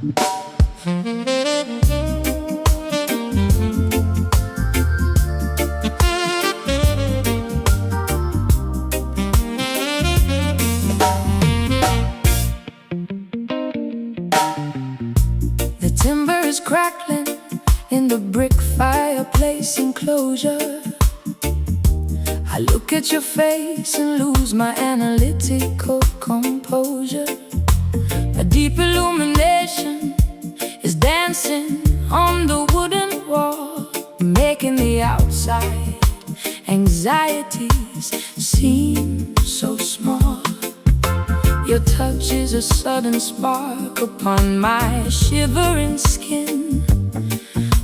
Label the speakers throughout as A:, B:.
A: The timber is crackling in the brick fireplace enclosure. I look at your face and lose my analytical composure. A deep illumination is dancing on the wooden wall, making the outside anxieties seem so small. Your touch is a sudden spark upon my shivering skin,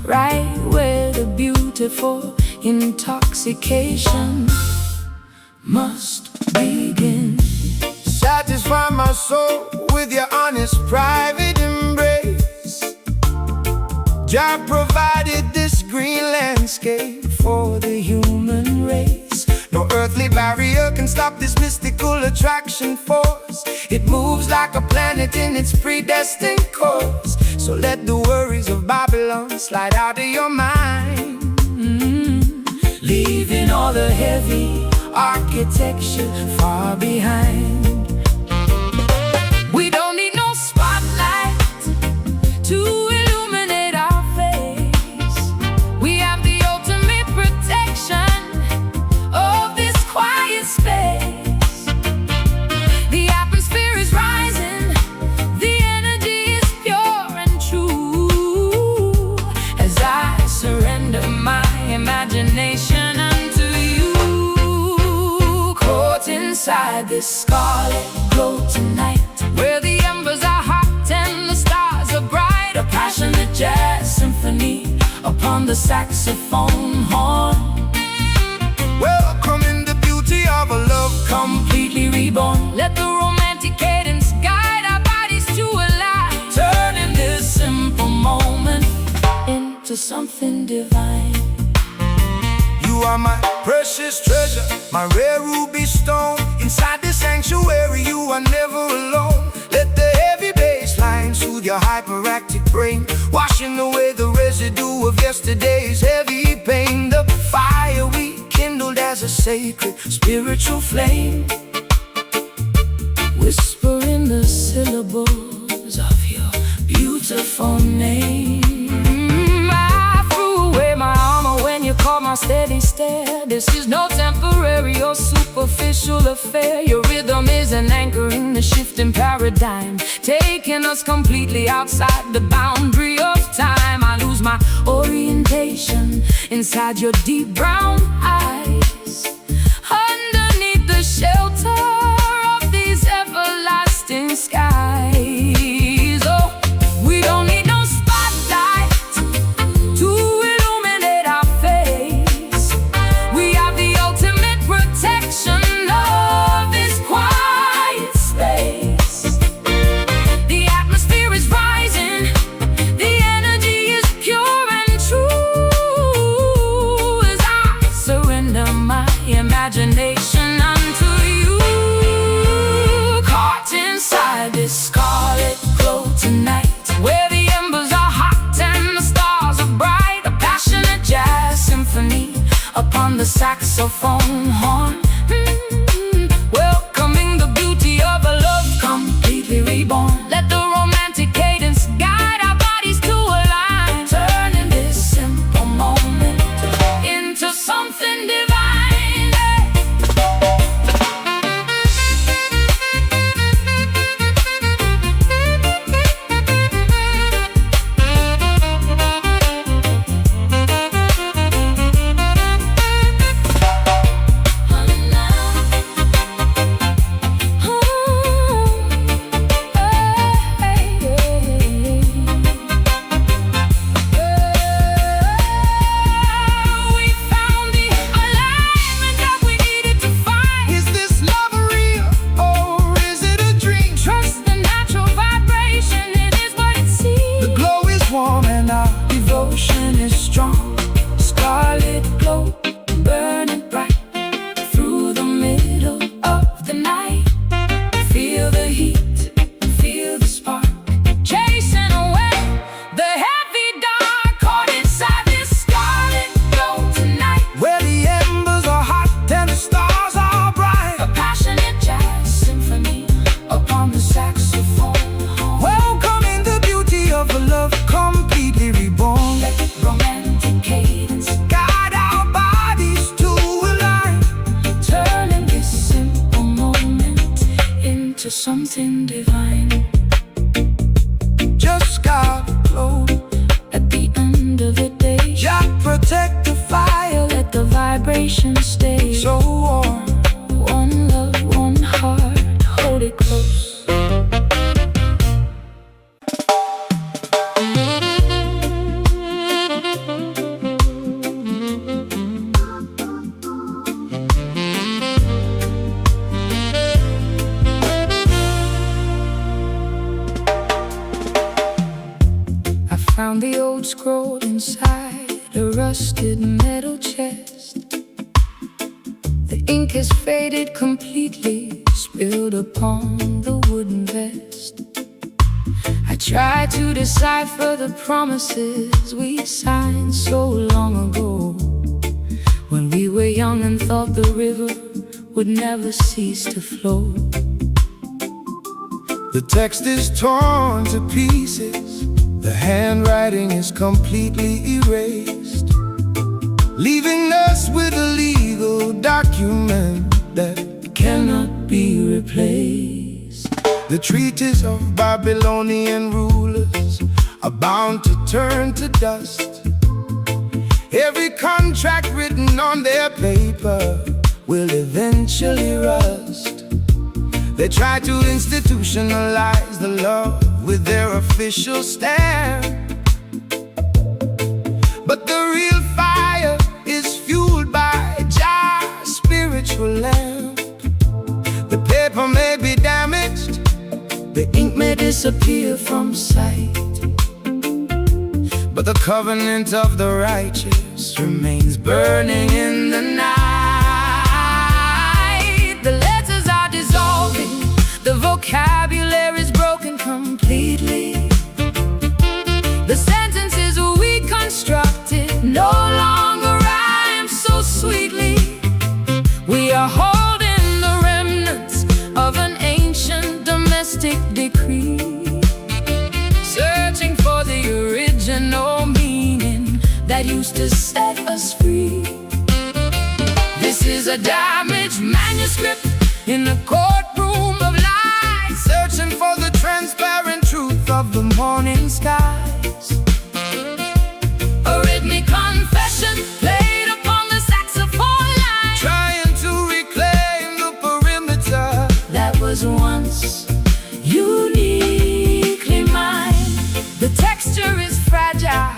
A: right where the beautiful intoxication must begin.
B: Satisfy my soul with your honest private embrace. Jah provided this green landscape for the human race. No earthly barrier can stop this mystical attraction force. It moves like a planet in its predestined course. So let the worries of Babylon slide out of your mind, leaving all the heavy architecture far behind.
A: We don't need no spotlight to illuminate our face. We have the ultimate protection of this quiet space. The atmosphere is rising, the energy is pure and true, as I surrender my imagination unto you. Caught inside this scarlet glow tonight, where the embers are hot and the stars are bright. A passionate jazz symphony upon the saxophone horn,
B: welcoming the beauty of a love
A: completely reborn. Let the romantic cadence guide our bodies to align, turning this simple moment into something divine.
B: You are my precious treasure, my rare ruby stone. Inside this sanctuary you are never alone. Let the heavy bass line soothe your hyperactive brain, washing away the residue of yesterday's heavy pain. The fire we kindled as a sacred spiritual flame,
A: whispering the syllables of your beautiful name. I threw away my armor when you caught my steady stare. This is no temporary or superficial affair. Your rhythm is an anchor in the shifting paradigm, taking us completely outside the boundary of time. I lose my orientation inside your deep brown eyes, underneath the shelter of these everlasting skies. Oh, we don't need no spotlight to illuminate our face. We have the ultimate protection of this quiet space. The atmosphere is rising, the energy is pure and true, as I surrender my imagination unto you. Caught inside this scarlet glow tonight, where the embers are hot and the stars are bright. A passionate jazz symphony upon the saxophone horn, welcoming the beauty of a love completely reborn. Let the romantic cadence guide our bodies to align, turning this simple moment into something divine. something divine just got glowed at the end of the day.
B: Jah protect the fire,
A: Let the vibration stay
B: so warm.
A: One love, one heart, hold it close. Found the old scroll inside a rusted metal chest. The ink has faded completely, spilled upon the wooden vest. I tried to decipher the promises we signed so long ago, when we were young and thought the river would never cease to flow.
B: The text is torn to pieces, the handwriting is completely erased, leaving us with a legal document that
A: Cannot be replaced.
B: the treaties of Babylonian rulers are bound to turn to dust. Every contract written on their paper will eventually rust. They try to institutionalize the love with their official stamp, but the real fire is fueled by Jah's spiritual lamp. The paper may be damaged,
A: The ink may disappear from sight,
B: but the covenant of the righteous remains burning in the night.
A: the letters are dissolving, the vocabulary is broken completely. The sentences we constructed no longer rhyme so sweetly. We are holding the remnants of an ancient domestic decree, searching for the original meaning that used to set us free. This is a damaged manuscript in a courtroom of lies,
B: Searching for the transparent truth of the morning skies.
A: a rhythmic confession played upon the saxophone line
B: Trying to reclaim the perimeter
A: that was once uniquely mine. The texture is fragile,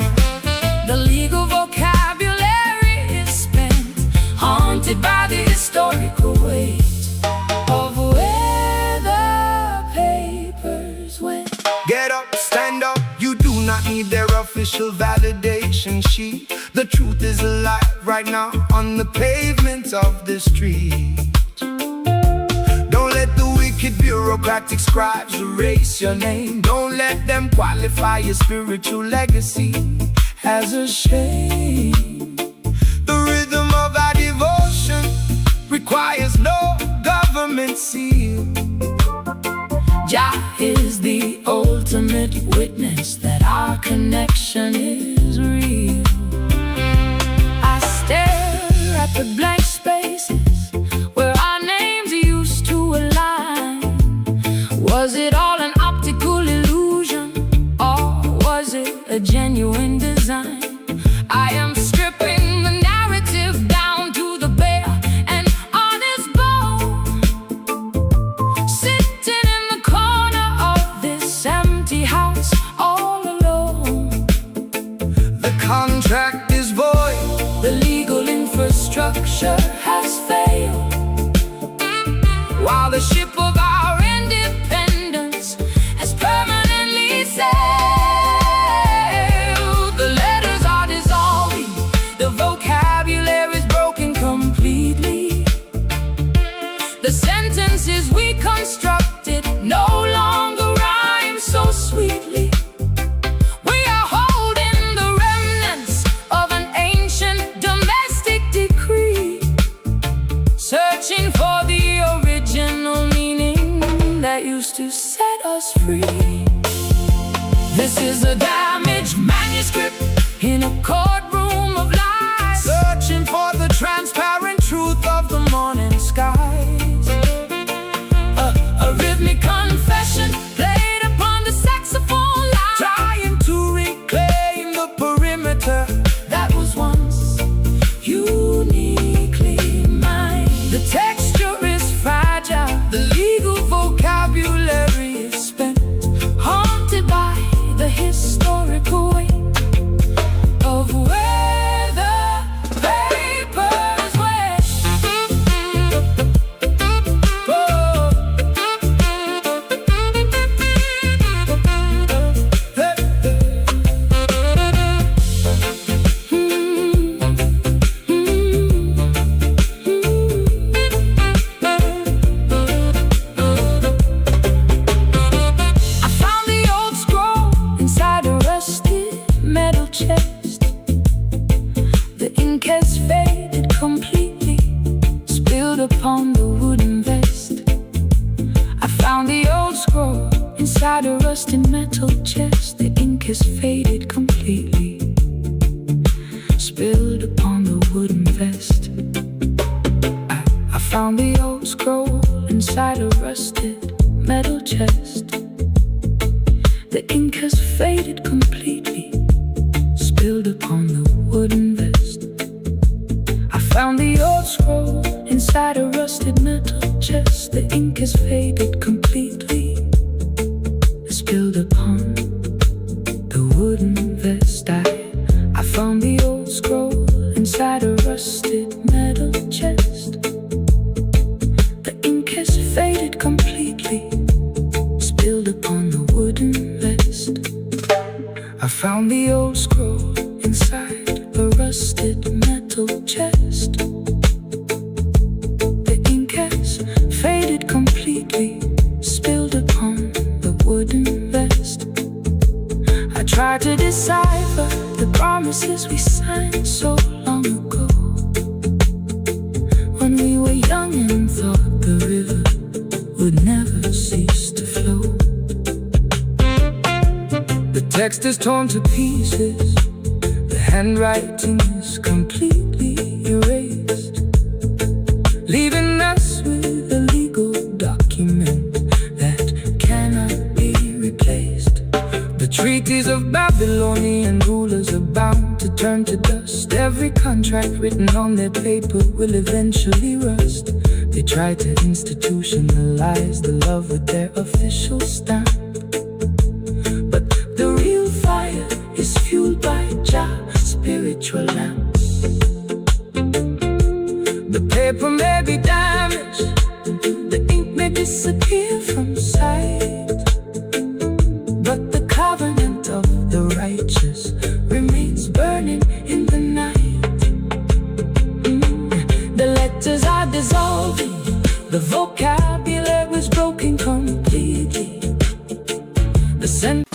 A: the legal vocabulary is spent, haunted by the historical weight of where the papers went.
B: Get up, stand up, you do not need their official validation sheet. The truth is alive right now on the pavement of the street. Don't let the wicked bureaucratic scribes erase your name. Don't let them qualify your spiritual legacy as a shame. The rhythm of our devotion requires no government seal.
A: Jah is the ultimate witness that our connection is real. I stare at the blank spaces where our names used to align. Was it all an optical illusion, or was it a genuine design? I am stripping the narrative down to the bare and honest bone, sitting in the corner of this empty house all alone.
B: The contract is void,
A: The legal infrastructure has failed,
B: while the ship of
A: our independence has permanently sailed. The letters are dissolving, the vocabulary is broken completely. The sentences we constructed no longer rhyme so sweetly. We are holding the remnants of an ancient domestic decree, searching for the original meaning that used to set us free. This is a damaged manuscript in a courtroom of lies,
B: searching for the transparent truth of the morning skies.
A: a rhythmic rusted metal chest, the ink is faded completely, spilled upon the wooden vest. I found the old scroll inside a rusted metal chest. The ink has faded completely, spilled upon the wooden vest. I found the old scroll inside a rusted metal chest. The ink has faded completely, spilled upon the wooden vest. I found the old scroll inside a rusted metal chest. The ink has faded completely, spilled upon the wooden vest. I found the old scroll inside a rusted metal chest. The ink has faded completely, spilled upon the wooden vest. I tried to decipher the promises we signed so long ago, when we were young and thought the river would never cease to flow. The text is torn to pieces, the handwriting is completely erased, leaving us with a legal document that cannot be replaced. The treaties of Babylonian rulers are bound to turn to dust. Every contract written on their paper will eventually rust. They try to institutionalize the love with their official stamp, but the real fire is fueled by Jah's spiritual lamps. The paper may be damaged, the ink may disappear from sight, but the covenant of the righteous remains burning in the night. The letters are dissolving, the vocabulary was broken completely. The sentence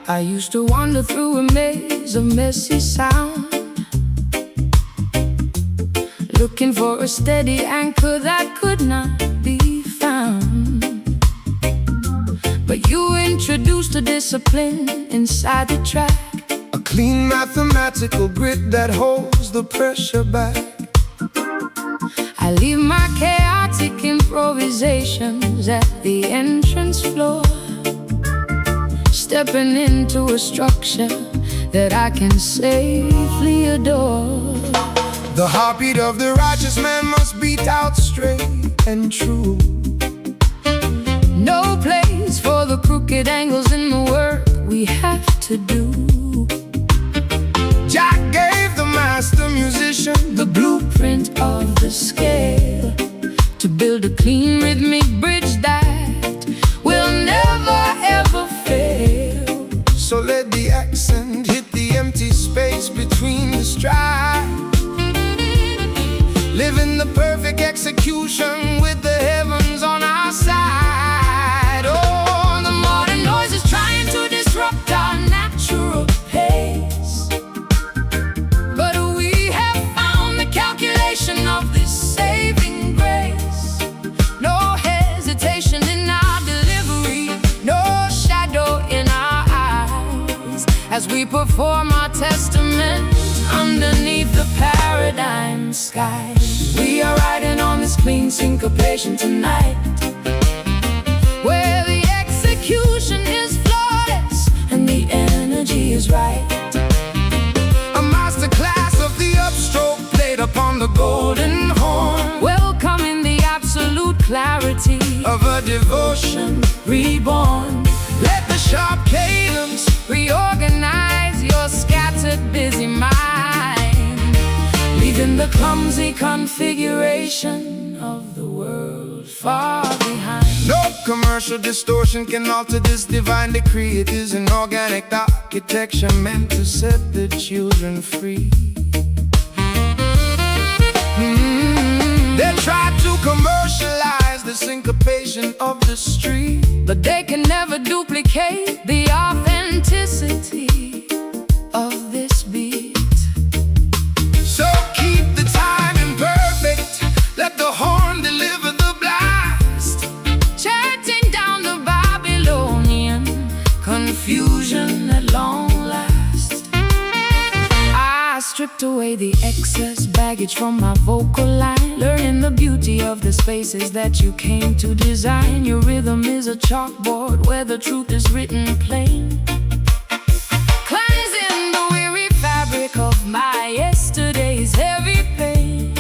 A: I used to wander through a maze of messy sound, looking for a steady anchor that could not be found. But you introduced a discipline inside the track,
B: a clean mathematical grid that holds the pressure back.
A: I leave my chaotic improvisations at the entrance floor, stepping into a structure that I can safely adore.
B: The heartbeat of the righteous man must beat out straight and true.
A: No place for the crooked angles in the work we have to do.
B: Jah gave the master musician
A: The blueprint of the scale to build a clean rhythmic bridge that will never ever fail.
B: So let the accent hit the empty space between the strides, living the perfect execution with the heavens on our side.
A: Oh, the modern noise is trying to disrupt our natural pace, but we have found the calculation of this saving grace. No hesitation in our delivery, no shadow in our eyes, as we perform our testament underneath the paradigm sky. We are riding on this clean syncopation tonight, where the execution is flawless and the energy is right.
B: A master class of the upstroke played upon the golden horn,
A: welcoming the absolute clarity
B: of a devotion
A: reborn.
B: Let the sharp cadence
A: reorganize your scattered busy mind, leaving the clumsy configuration of the world far behind.
B: No commercial distortion can alter this divine decree. It is an organic architecture meant to set the children free. They try to commercialize the syncopation of the street,
A: but they can never duplicate the authenticity of this beat.
B: So keep the timing perfect, let the horn deliver the blast,
A: Shutting down the Babylonian confusion at long last. I stripped away the excess baggage from my vocal line, learning the beauty of the spaces that you came to design. Your rhythm is a chalkboard where the truth is written plain, cleansing the weary fabric of my yesterday's heavy pain.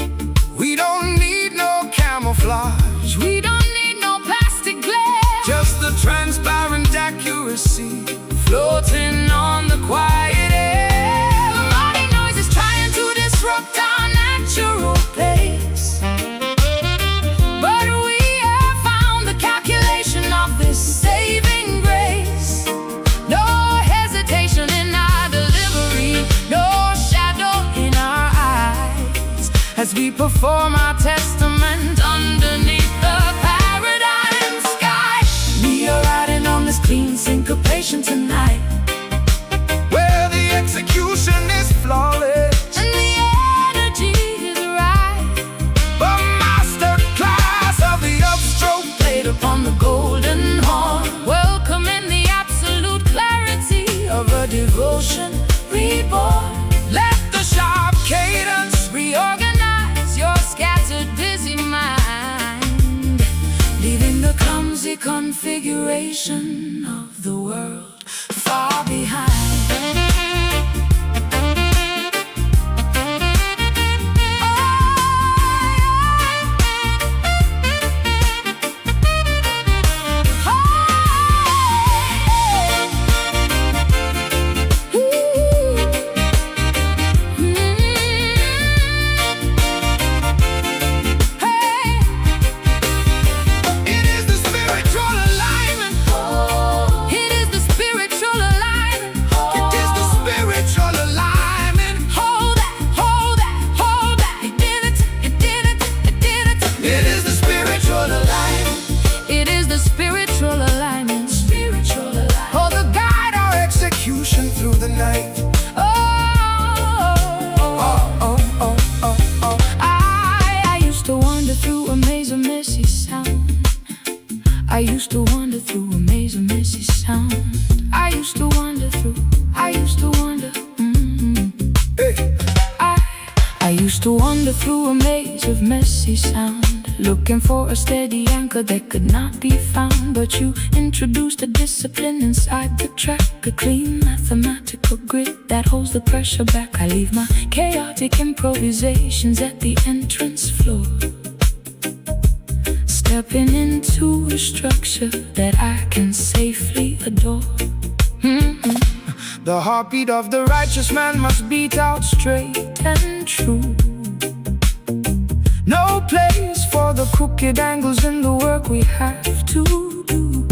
B: we don't need no camouflage,
A: We don't need no plastic glare,
B: just the transparent accuracy
A: floating on the quiet air. The Marley noise is trying to disrupt our natural pace, but we have found the calculation of this saving grace. No hesitation in our delivery, no shadow in our eyes, as we perform our testament underneath the paradigm sky. We are riding on this clean syncopation tonight,
B: where the execution is flawless.
A: and the energy is right.
B: A master class of the upstroke
A: Played upon the golden horn, welcoming the absolute clarity of a devotion reborn.
B: Let the sharp cadence
A: Reorganize your scattered, busy mind, leaving the clumsy configuration of the world far behind.
B: it is the spiritual alignment.
A: It is the spiritual alignment.
B: It is the spiritual alignment.
A: Hold that, hold that, hold that. You did it, you did it, you did it.
B: It is the spiritual alignment.
A: It is the spiritual alignment. Spiritual alignment.
B: Oh, the guide our execution through the night.
A: Oh, I used to wander through a maze of messy sound. I used to wander through a maze of messy sound. I used to wander through, I used to wander.
B: Hey.
A: I used to wander through a maze of messy sound, looking for a steady anchor that could not be found. But you introduced a discipline inside the track, a clean mathematical grid that holds the pressure back. I leave my chaotic improvisations at the entrance floor, stepping into a structure that I can safely adore.
B: The heartbeat of the righteous man must beat out straight and true. No place for the crooked angles in the work we have to do.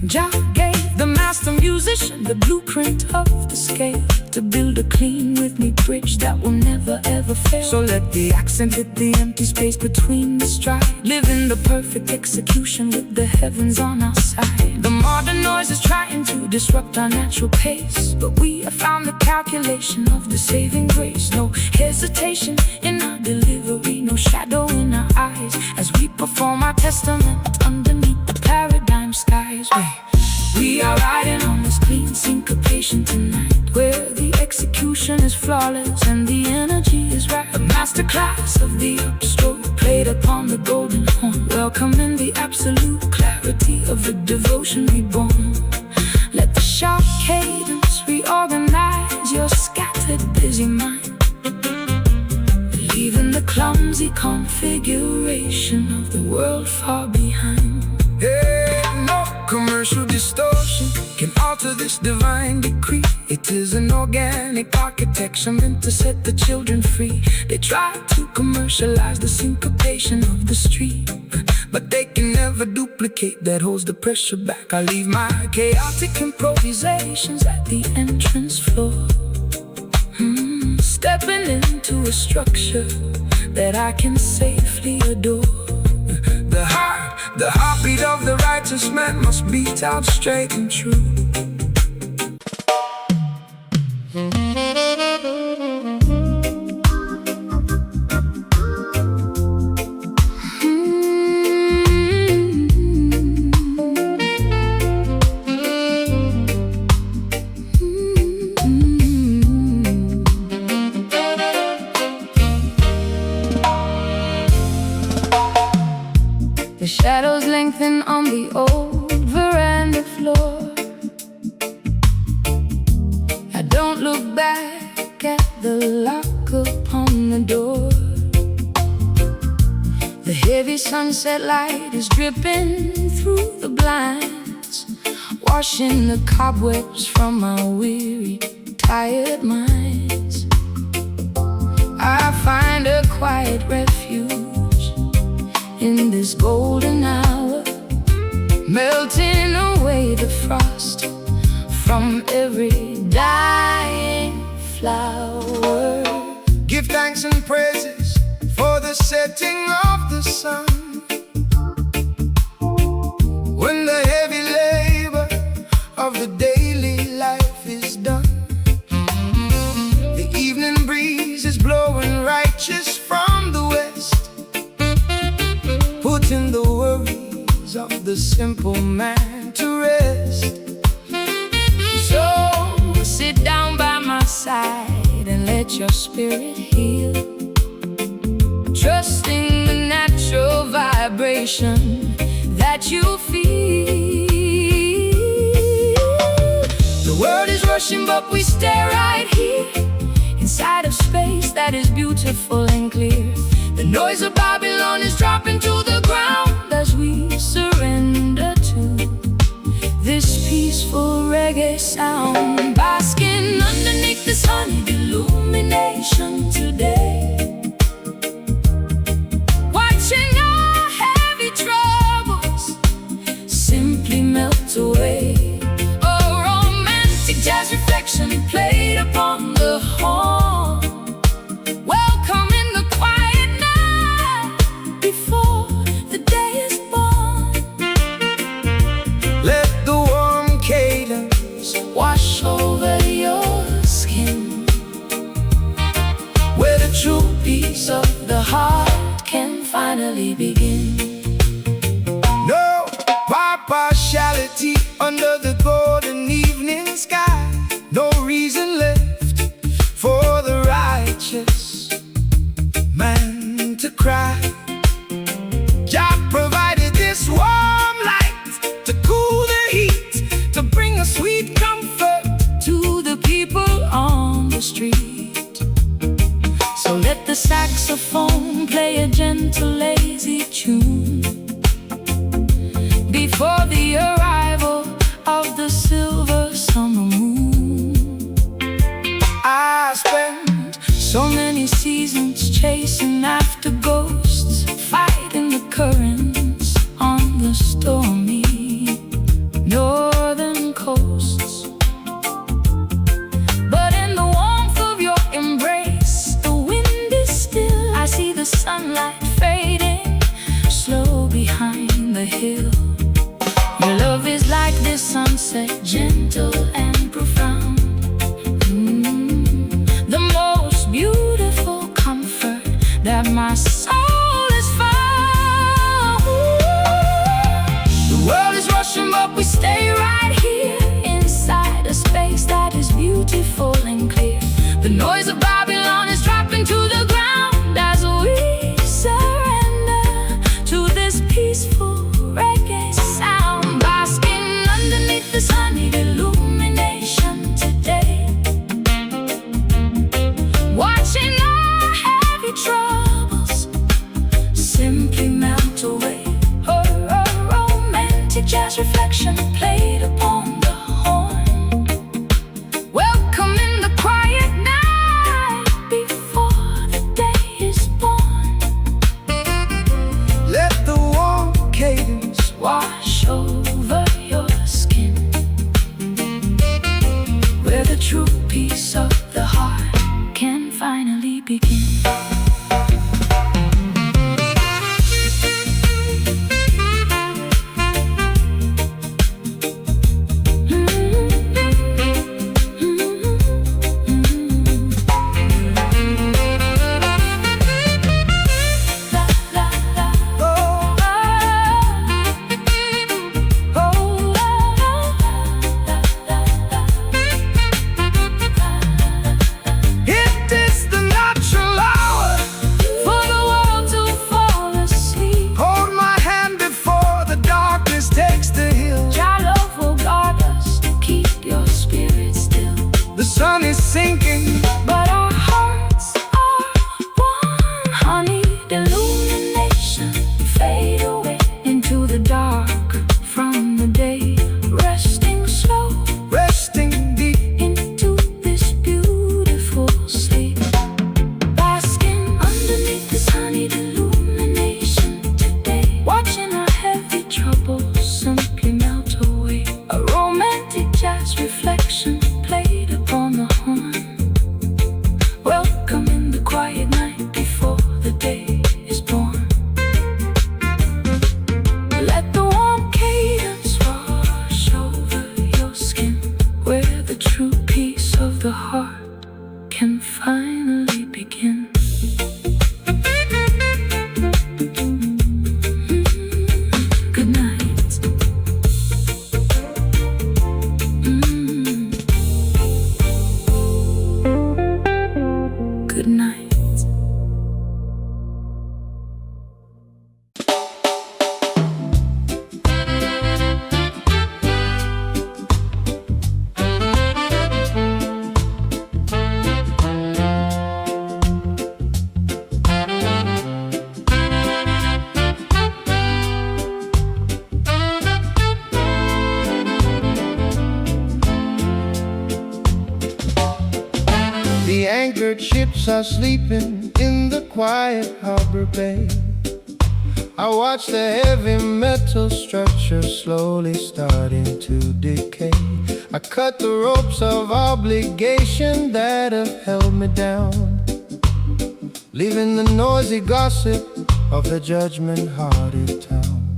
A: Jah gave the master musician the blueprint of the scale to build a clean rhythmic bridge that will never ever fail.
B: So let the accent hit the empty space between the stride,
A: Live in the perfect execution with the heavens on our side. The modern noise is trying to disrupt our natural pace, but we have found the calculation of the saving grace. No hesitation in our delivery, no shadow in our eyes, as we perform our testament underneath the paradigm skies. We are riding on this clean syncopation tonight, where the execution is flawless and the energy is right. A masterclass of the upstroke played upon the golden horn, welcoming the absolute clarity of the devotion reborn. Let the sharp cadence reorganize your scattered, busy mind, leaving the clumsy configuration of the world far behind.
B: Hey, no commercial distortion can
A: bow to this divine decree. It is an organic architecture meant to set the children free. They try to commercialize the syncopation of the street, but they can never duplicate that holds the pressure back. I leave my chaotic improvisations at the entrance floor, stepping into a structure that I can safely adore. The heartbeat of the righteous man must beat out straight and true. The shadows lengthen on the old veranda floor. I don't look back at the lock upon the door. The heavy sunset light is dripping through the blinds, washing the cobwebs from my weary, tired minds. I find a quiet refuge in this golden hour, melting away the frost from every dying flower.
B: Give thanks and praises for the setting of the sun, when the heavy labor of the daily life is done. The evening breeze is blowing righteous from the west, putting the worries of the simple man to rest.
A: So sit down by my side and let your spirit heal, trusting the natural vibration that you feel. The world is rushing, but we stay right here, inside of space that is beautiful and clear. The noise of Babylon is dropping to the ground as we surrender to this peaceful reggae sound, basking underneath this honeyed illumination today, watching our heavy troubles simply melt away. A romantic jazz reflection played upon the horn, welcoming the quiet night before the day is born.
B: Let the warm cadence
A: Wash over your skin,
B: where the true
A: peace of the heart can finally begin.
B: no partiality under the golden evening sky. No reason left for the righteous man to cry. Jah provided this warm light to cool the heat, to bring a sweet comfort
A: To the people on the street, so let the saxophone play a gentle, lazy tune before the arrival of the silver summer moon.
B: I spend
A: So many seasons chasing after ghosts, fighting the currents on the stormy northern coasts. But in the warmth of your embrace, the wind is still. I see the sunlight fading slow behind the hill. Your love the true peace of the heart can finally begin.
B: Sinking,
A: but our hearts are one. Honey, illumination, fade away into the dark from the day. Resting slow,
B: resting deep
A: into this beautiful sleep. Basking underneath this honeyed illumination today. Watching our heavy troubles simply melt away. A romantic jazz reflection played upon the horn. Welcoming the quiet night before the day is born. Let the warm cadence wash over your skin, where the true peace of the heart can finally begin. Good night. Good night.
B: The anchored ships are sleeping in the quiet harbor bay. I watch the heavy metal structure slowly starting to decay. I cut the ropes of obligation that have held me down, leaving the noisy gossip of the judgment-hearted town.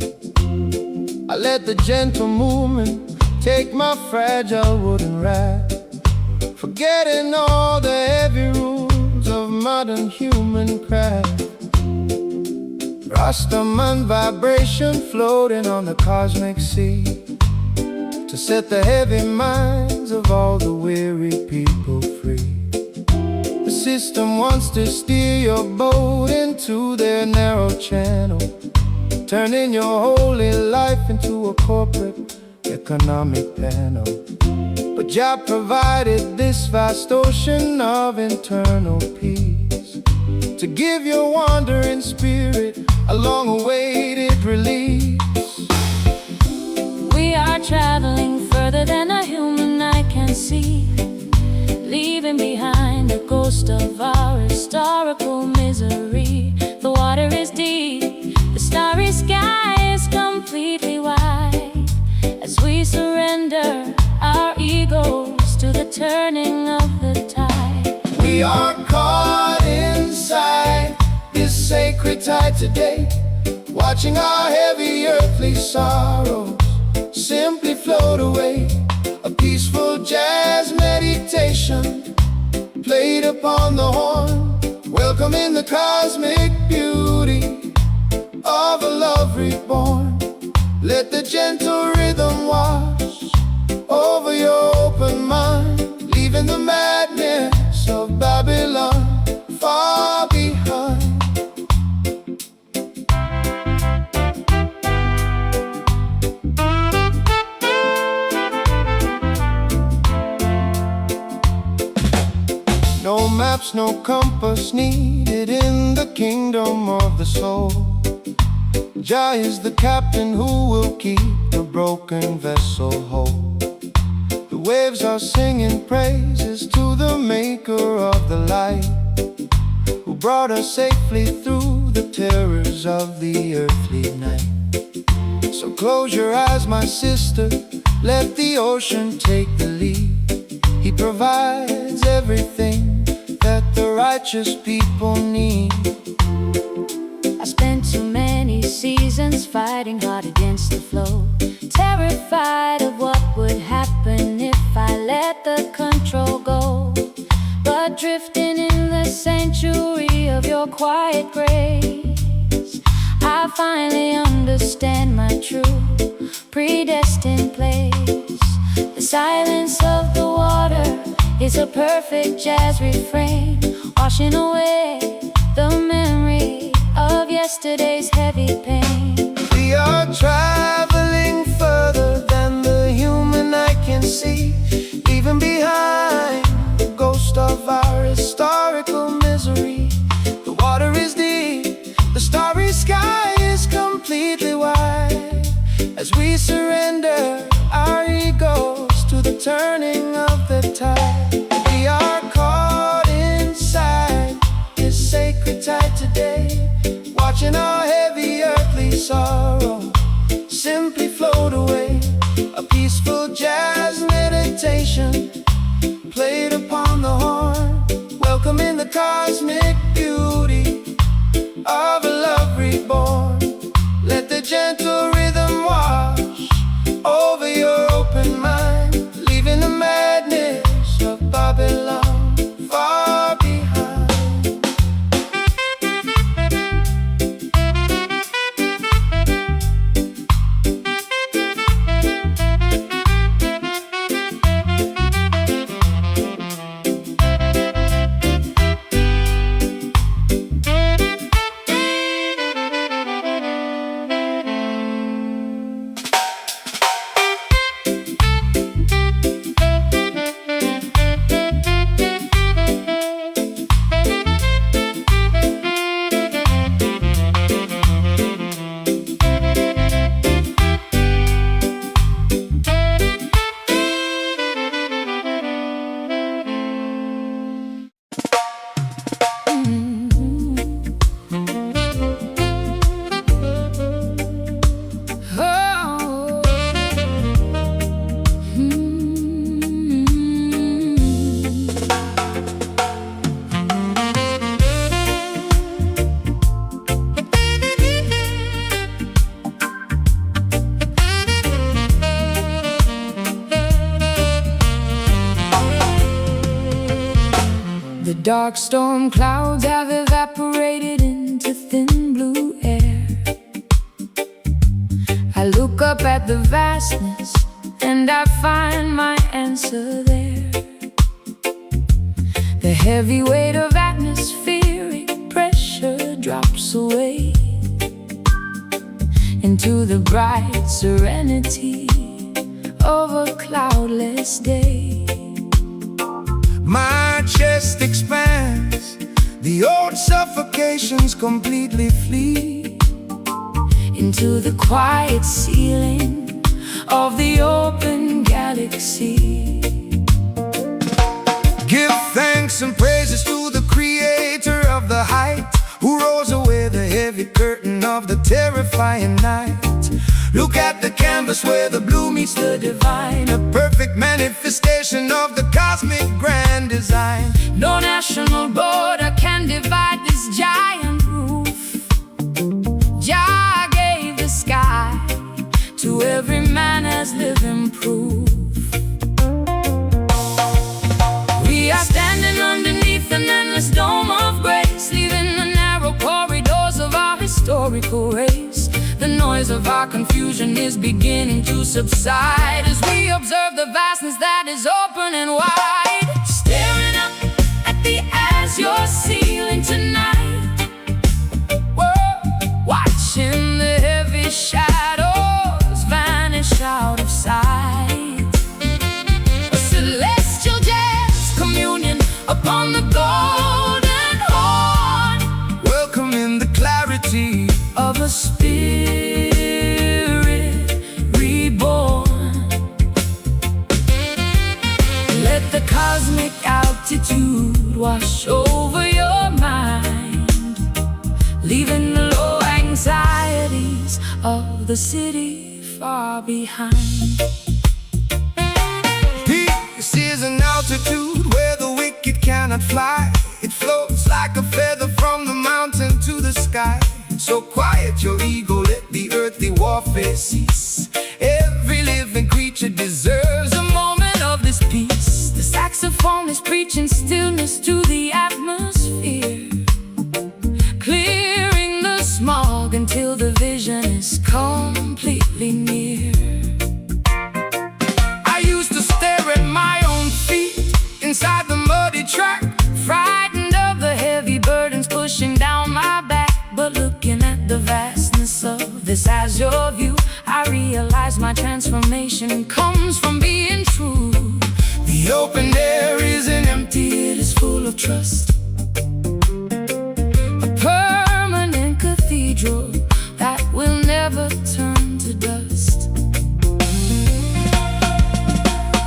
B: I let the gentle movement take my fragile wooden raft, forgetting all the heavy rules of modern human craft. Rastaman vibration floating on the cosmic sea, to set the heavy minds of all the weary people free. The system wants to steer your boat into their narrow channel, turning your holy life into a corporate economic panel. But Jah provided this vast ocean of internal peace, to give your wandering spirit a long-awaited release.
A: We are traveling further than a human eye can see, leaving behind the ghost of our historical misery. The water is deep, the starry sky is completely white, as we surrender our egos to the turning of the tide.
B: We are caught inside this sacred tide today, watching our heavy earthly sorrows simply float away. A peaceful jazz meditation played upon the horn, welcoming the cosmic beauty of a love reborn. Let the gentle rhythm wash over your open mind, leaving the madness of Babylon far behind. No maps, no compass needed in the kingdom of the soul. Jah is the captain who will keep the broken vessel whole. The waves are singing praises to the maker of the light, who brought us safely through the terrors of the earthly night. So close your eyes, my sister, let the ocean take the lead. He provides everything that the righteous people need.
A: I spent too many seasons fighting hard against the flow, terrified of what would happen if I let the control go. But drifting in the sanctuary of your quiet grace, I finally understand my true predestined place. The silence of the water is a perfect jazz refrain, washing away the memory of yesterday's heavy pain.
B: We are traveling further than the human eye can see, leaving behind the ghost of our historical misery. The water is deep, the starry sky is completely white, as we surrender our egos to the turning of the tide. We are caught inside this sacred tide today, watching our heavy earthly sorrow simply float away. A peaceful jazz meditation played upon the horn, welcoming the cosmic beauty of a love reborn. Let the gentle rhythm wash over your open mind, leaving the madness of Babylon far behind.
A: The dark storm clouds have evaporated into thin blue air. I look up at the vastness and I find my answer there. The heavy weight of atmospheric pressure drops away into the bright serenity of a cloudless day.
B: My chest expands, the old suffocations completely flee
A: into the quiet ceiling of the open galaxy.
B: Give thanks and praises to the creator of the height, who rolls away the heavy curtain of the terrifying night. Look at the canvas where the blue meets the divine, a perfect manifestation of the cosmic grand design.
A: No national border can divide this giant roof. Jah gave the sky to every man as living proof. We are standing underneath an endless dome of grace, leaving the narrow corridors of our historical race. The noise of our confusion is beginning to subside as we observe the vastness that is open and wide. Staring up at the azure ceiling tonight, we're watching the heavy shadows vanish out of sight. A celestial jazz communion upon the golden horn,
B: welcoming the clarity
A: of a spirit reborn. Let the cosmic altitude wash over your mind, leaving the low anxieties of the city far behind.
B: Peace is is an altitude where the wicked cannot fly. It floats like a feather from the mountain to the sky. So quiet your ego, let the earthly warfare cease. Every living creature deserves a moment of this peace.
A: The saxophone is preaching stillness to the atmosphere, clearing the smog until the vision is completely near.
B: I used to stare at my own feet inside the muddy track,
A: Frightened of the heavy burdens pushing down my back. But looking at the vastness of this as your view, I realize my transformation comes from being true.
B: the open air isn't empty,
A: It is full of trust, a permanent cathedral that will never turn to dust.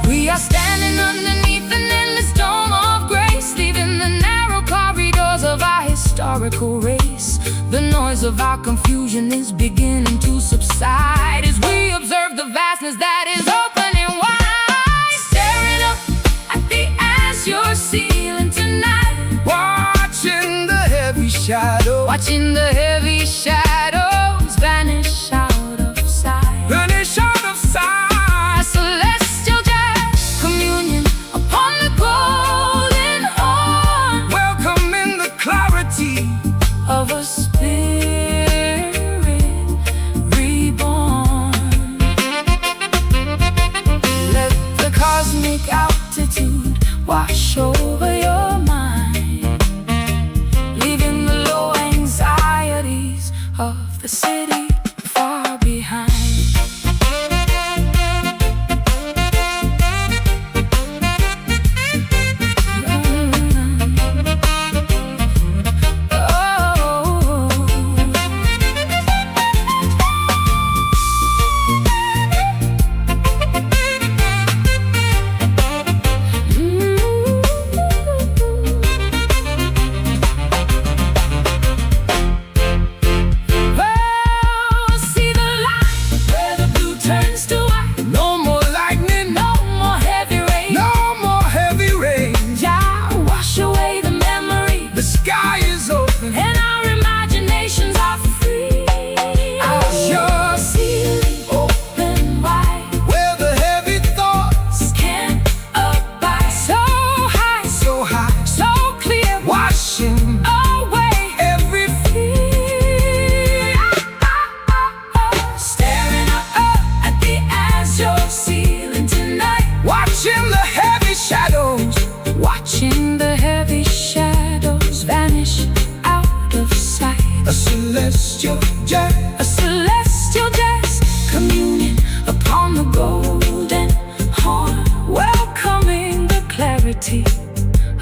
A: We are standing underneath an endless dome of grace, leaving the narrow corridors of our historical race. The noise of our confusion is beginning to subside as we observe the vastness that is opening wide. Staring up at the azure ceiling tonight,
B: watching the heavy shadow,
A: watching the heavy shadows vanish out of sight.
B: vanish out of sight.
A: A celestial jazz communion upon the golden horn,
B: Welcoming the clarity
A: of a spirit reborn. Let the cosmic altitude wash over your mind, leaving the low anxieties of the city far behind. Watching the heavy shadows vanish out of sight.
B: A celestial jazz,
A: A celestial jazz communion upon the golden horn, welcoming the clarity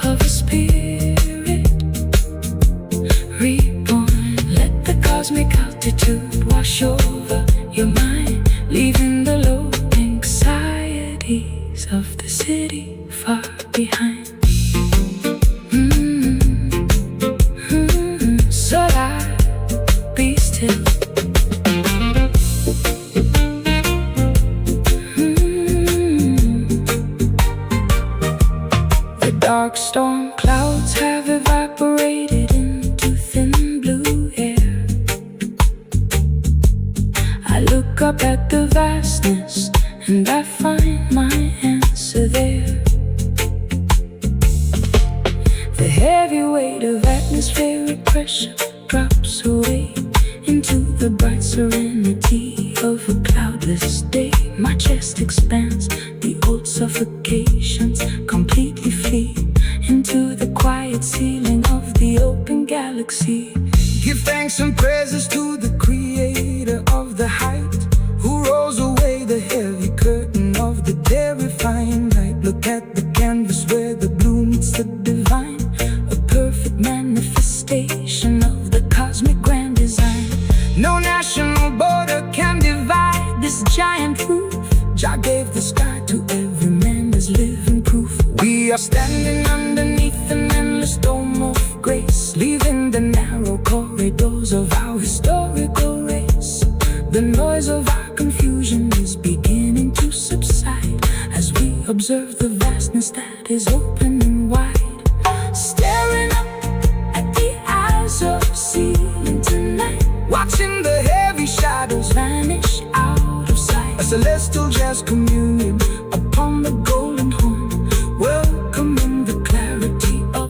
A: of a spirit reborn. Let the cosmic altitude wash over your mind, leaving the low anxieties of the city far behind. So be still. The dark storm clouds have evaporated into thin blue air. I look up at the vastness and I find my answer there. The heavy weight of atmospheric pressure drops away into the bright serenity of a cloudless day. My chest expands, the old suffocations completely flee into the quiet ceiling of the open galaxy.
B: give thanks and praises to the creator of the height, who rolls away the heavy curtain of the terrifying night. Look at the canvas where the blue meets the divine, a perfect manifestation of the cosmic grand design. No national border can divide this giant roof. Jah gave the sky to every man as living proof. We are standing underneath an endless dome of grace, leaving the narrow corridors of our historical race. The noise of our confusion is beginning to subside as we observe the vastness
A: darkness that is open and wide, staring up at the eyes of the ceiling tonight, watching the heavy shadows vanish out of sight. A celestial jazz communion upon the golden horn, welcoming the clarity of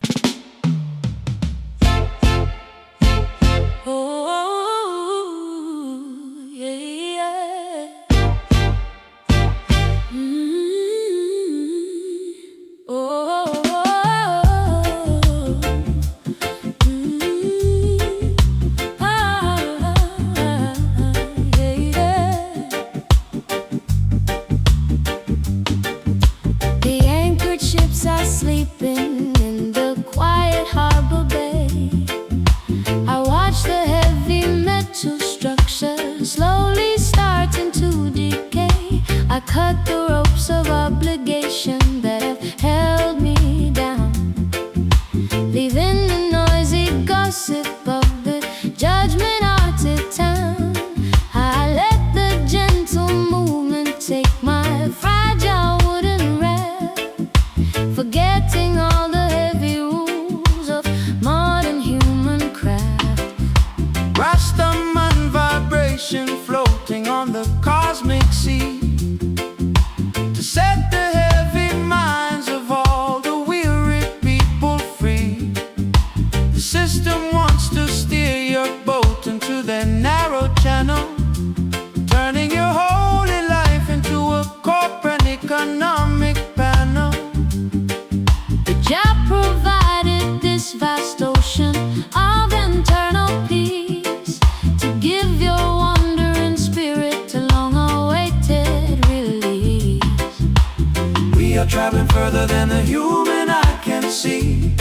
A: sleeping in the quiet harbor bay. I watch the heavy metal structure slowly starting to decay. I cut the ropes of obligation that have held me down, leaving the noisy gossip of the judgment haunted town. I let the gentle movement take my fragile wooden raft, forgetting all the heavy rules of modern human craft.
B: Rastaman vibration floating on the cosmic sea, to set the heavy minds of all the weary people free. The system wants to steer your boat into their narrow channel, turning your holy life into a corporate economic panel.
A: Jah provided this vast ocean of internal peace, to give your wandering spirit a long-awaited release.
B: We are traveling further than the human eye can see,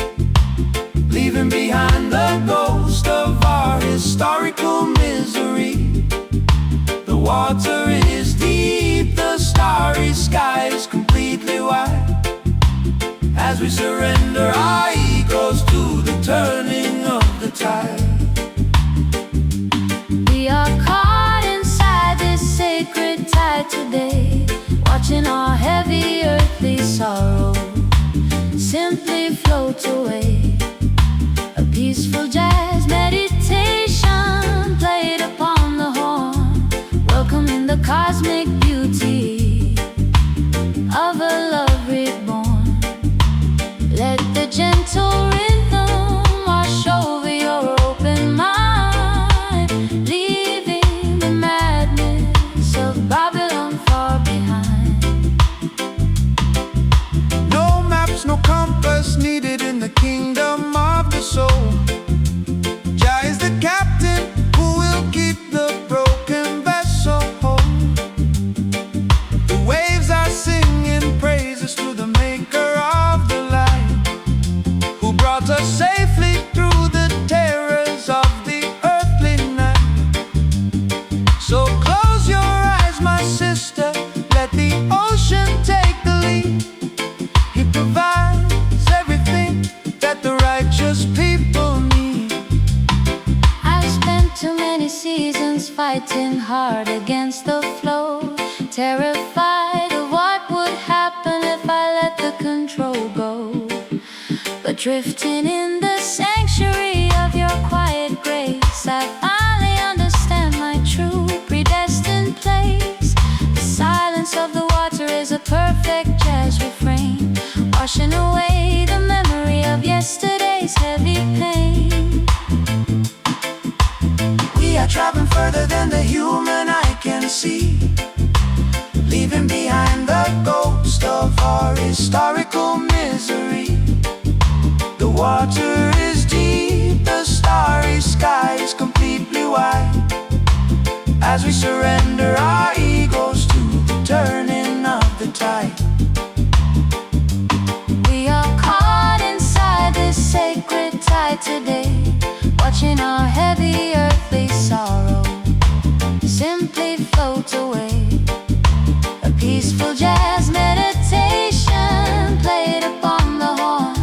B: leaving behind the ghost of our historical misery. The water is deep, the starry sky is completely white, as we surrender our egos to the turning of the tide.
A: We are caught inside this sacred tide today, watching our heavy earthly sorrow simply float away. A peaceful jazz meditation played upon the horn, welcoming the cosmic beauty of a love reborn. Let the gentle rhythm wash over your open mind, leaving the madness of Babylon far behind.
B: No maps, no compass needed in the kingdom of the soul. Jah is the captain who will keep the broken vessel whole. The waves are singing praises to the maker of the light, who brought us safely through the terrors of the earthly night. So close your eyes, my sister, let the ocean take the lead. He provides everything that the righteous people need.
A: I've spent too many seasons fighting hard against the flow, terrified of what would happen if I let the control go. But drifting in the sanctuary of your quiet grace, I finally understand my true predestined place. The silence of the water is a perfect jazz refrain, washing away the memory of yesterday's heavy pain.
B: We are traveling further than the human eye can see, leaving behind the ghost of our historical misery. The water is deep, the starry sky is completely white, as we surrender our egos to the turning of the tide.
A: We are caught inside this sacred tide today, watching our heavy earthly sorrow simply float away. A peaceful jazz meditation played upon the horn,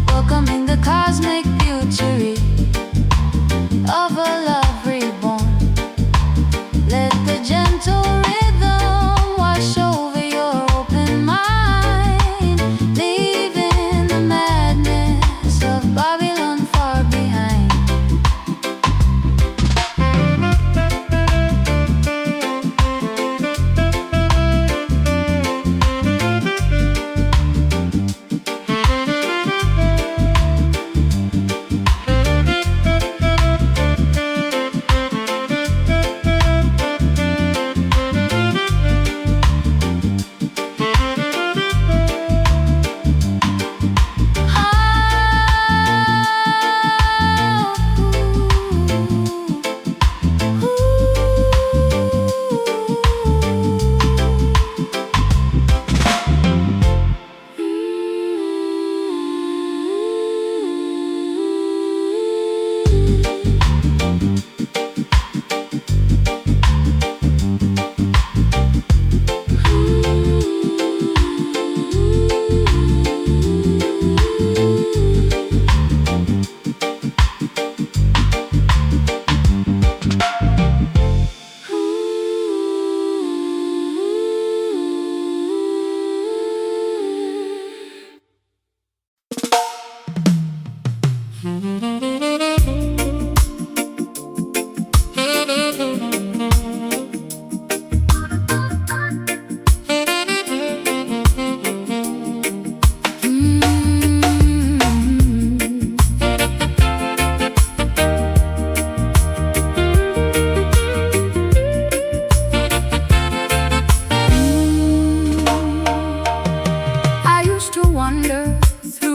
A: welcoming the cosmic beauty of a love reborn. Let the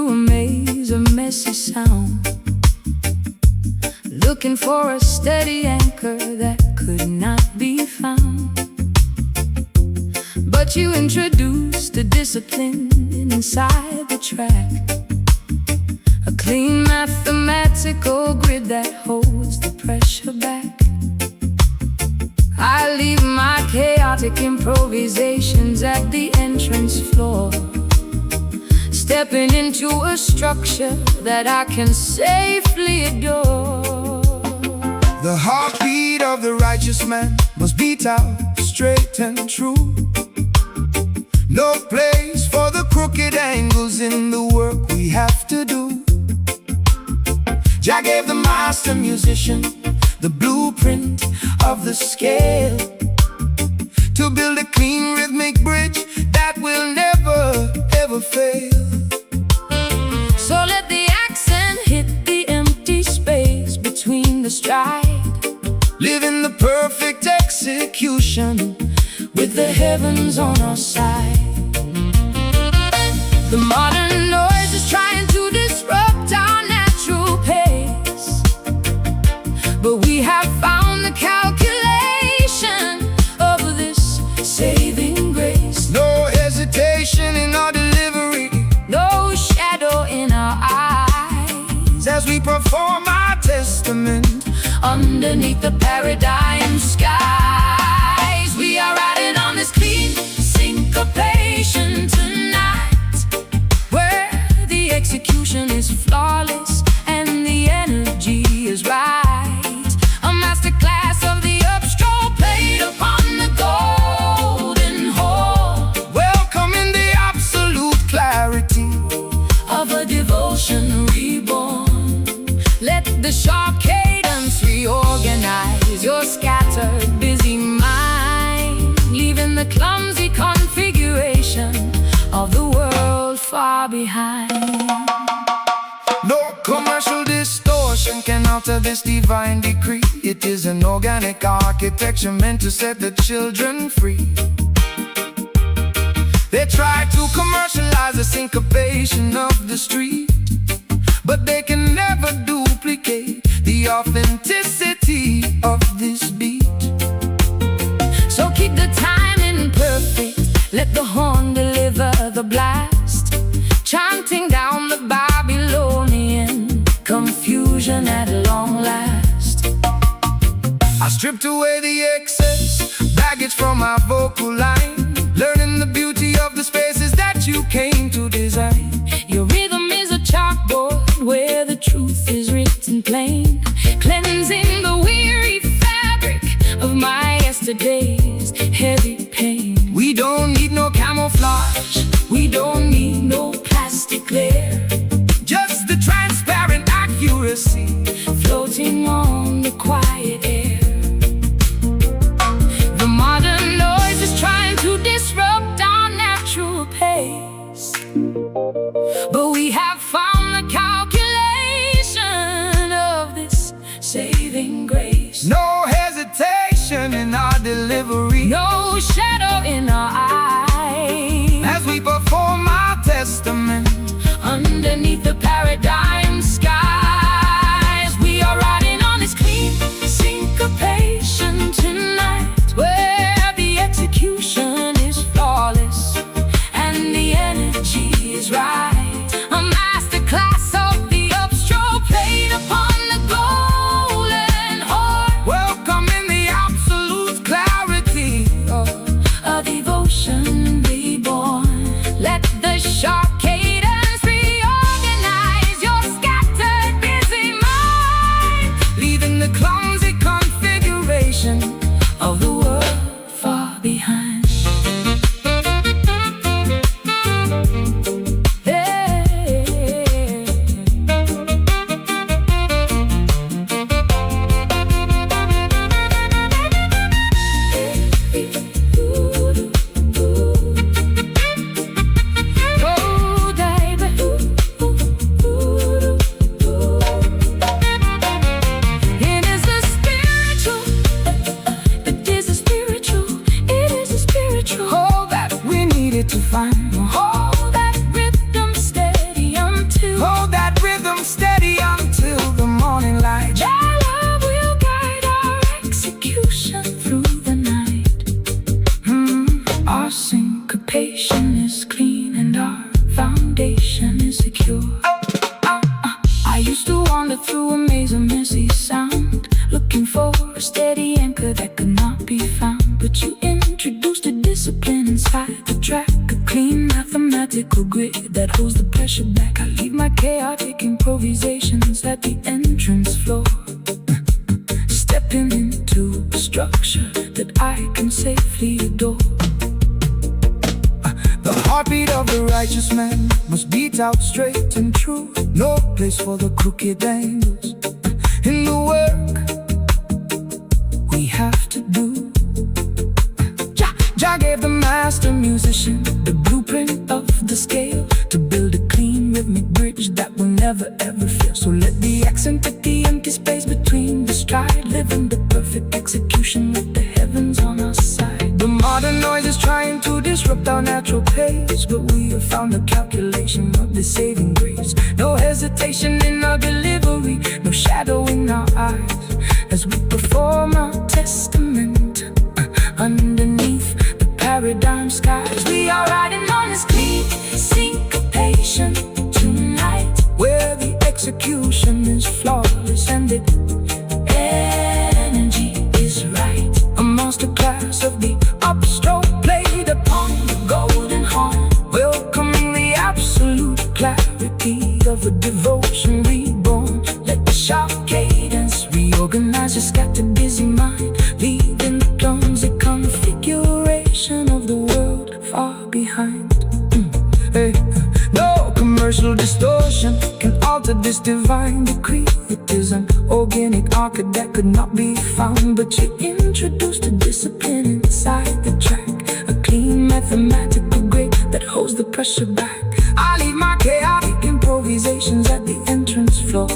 A: a maze of messy sound, looking for a steady anchor that could not be found. But you introduced a discipline inside the track, a clean mathematical grid that holds the pressure back. I leave my chaotic improvisations at the entrance floor, stepping into a structure that I can safely adore.
B: The heartbeat of the righteous man must beat out straight and true. No place for the crooked angles in the work we have to do. Jah gave the master musician the blueprint of the scale to build a clean rhythmic bridge that will never ever fail.
A: So let the accent hit the empty space between the stride,
B: Live in the perfect execution
A: with the heavens on our side. The modern noise is trying to disrupt our natural pace, but we have found the calculation of this saving grace.
B: No hesitation in our delivery,
A: No shadow in our eyes
B: as we perform our testament
A: underneath the paradigm skies. We are riding on this clean syncopation tonight, where the execution is flawless and the energy is right. A masterclass of the upstroke played upon the golden horn,
B: welcoming the absolute clarity
A: of a devotion reborn. Let the sharp cadence reorganize your scattered, busy mind, leaving the clumsy configuration of the world far behind.
B: No commercial distortion can alter this divine decree. It is an organic architecture meant to set the children free. They try to commercialize the syncopation of the street, but they can never duplicate the authenticity of this beat.
A: So keep the timing perfect, let the horn deliver the blast, chanting down the Babylonian confusion at long last.
B: I stripped away the excess baggage from my vocal line, learning the beauty of the spaces that you came to design.
A: Your rhythm is a chalkboard where the truth is written plain, cleansing the weary fabric of my yesterday's heavy pain.
B: We don't need no camouflage,
A: We don't need no plastic glare,
B: just the transparent accuracy
A: floating on the quiet air. The modern noise is trying to disrupt our natural pace, but we have found the calculation of this saving grace.
B: No hesitation in our delivery,
A: No shadow in our eyes
B: as we perform our testament
A: underneath the paradigm skies. you. I used to wander through a maze of messy sound, looking for a steady anchor that could not be found. But you introduced a discipline inside the track, a clean mathematical grid that holds the pressure back. I leave my chaotic improvisations at the entrance floor, stepping into a structure that I can safely adore. The heartbeat of the righteous man must beat out straight and true. No place for the crooked angles in the work we have to do. Jah gave the master musician the blueprint of the scale to build a clean rhythmic bridge that will never ever fail. So let the accent at the empty space between the stride, living the perfect execution with the heavens on our side. The modern noise is trying to disrupt our natural pace, but we have found the calculation of the saving grace. No hesitation in our delivery, no shadow in our eyes, as we perform our testament underneath the paradigm skies. We are riding on this clean syncopation tonight, where the execution is flawless and the energy is right. A masterclass of the upstroke played upon the golden horn, welcoming the absolute clarity of a devotion reborn. Let the sharp cadence reorganize your scattered busy mind, leaving the clumsy configuration of the world far behind. Hey. No commercial distortion can alter this divine decree. It is an organic arc that could not be found, but you introduced a discipline inside the track, a clean mathematical grid that holds the pressure back. I leave my chaotic improvisations at the entrance floor,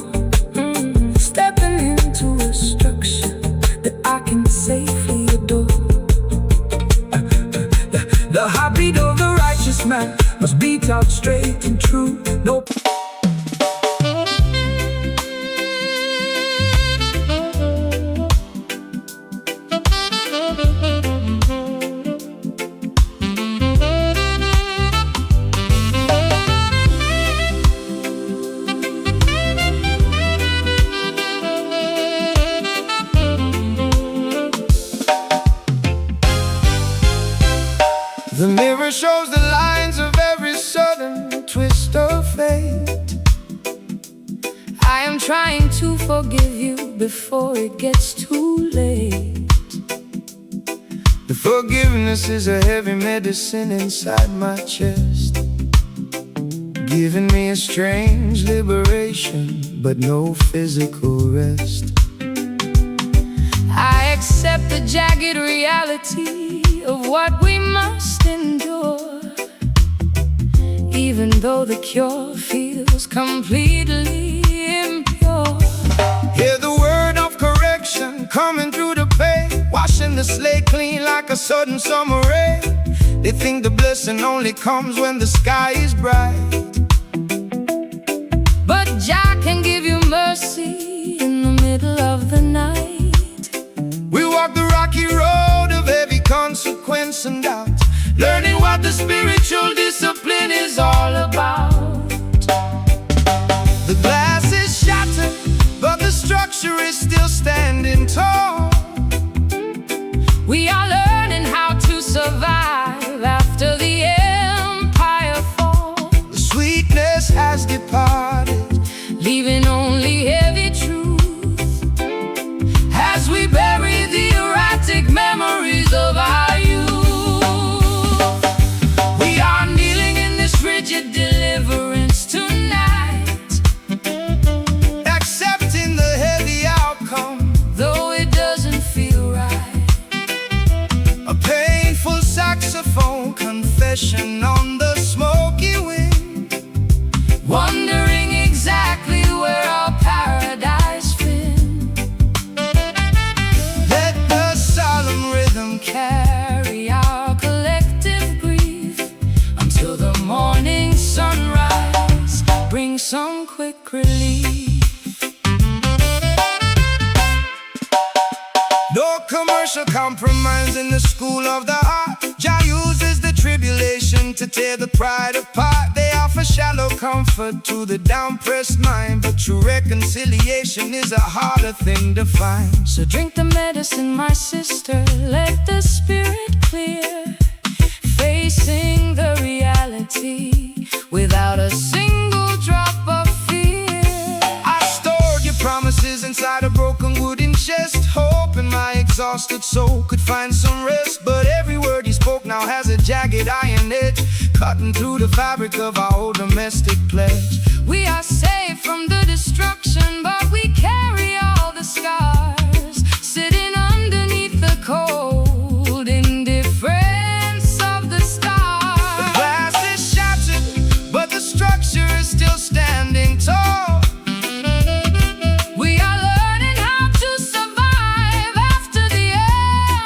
A: stepping into a structure that I can safely adore. The heartbeat of the righteous man must beat out straight and true. Nope.
B: The mirror shows the lines of every sudden twist of fate.
A: I am trying to forgive you before it gets too late.
B: The forgiveness is a heavy medicine inside my chest, giving me a strange liberation, but no physical rest.
A: I accept the jagged reality of what we must endure, even though the cure feels completely impure.
B: Hear the word of correction coming through the pain, washing the slate clean like a sudden summer rain. They think the blessing only comes when the sky is bright,
A: but Jah can give you mercy in the middle of the night.
B: We walk the rocky road of heavy consequence and doubt, learning what the spiritual discipline is all about. The glass is shattered, but the structure is still standing tall.
A: We are learning how to survive after the empire falls.
B: The sweetness has departed,
A: leaving only heavy truth as we bury the erratic memories of our youth. We are kneeling in this rigid deliverance tonight,
B: accepting the heavy outcome,
A: though it doesn't feel right.
B: A painful saxophone confession on the smoky wind,
A: wondering exactly where our paradise been.
B: Let the solemn rhythm
A: Carry our collective grief until the morning sunrise brings some quick relief.
B: no commercial compromise in the school of the heart. Jah uses the tribulation to tear the pride apart. They offer shallow comfort to the down-pressed mind, but true reconciliation is a harder thing to find.
A: So drink the medicine, my sister, let the spirit clear, facing the reality without a single drop of fear.
B: I stored your promises inside a broken wooden chest, hoping my exhausted soul could find some rest. But every word you spoke now has a jagged iron edge, cutting through the fabric of our old domestic pledge.
A: We are safe from the destruction, but we carry all the scars, sitting underneath the cold indifference of the stars.
B: The glass is shattered, but the structure is still standing tall.
A: We are learning how to survive after the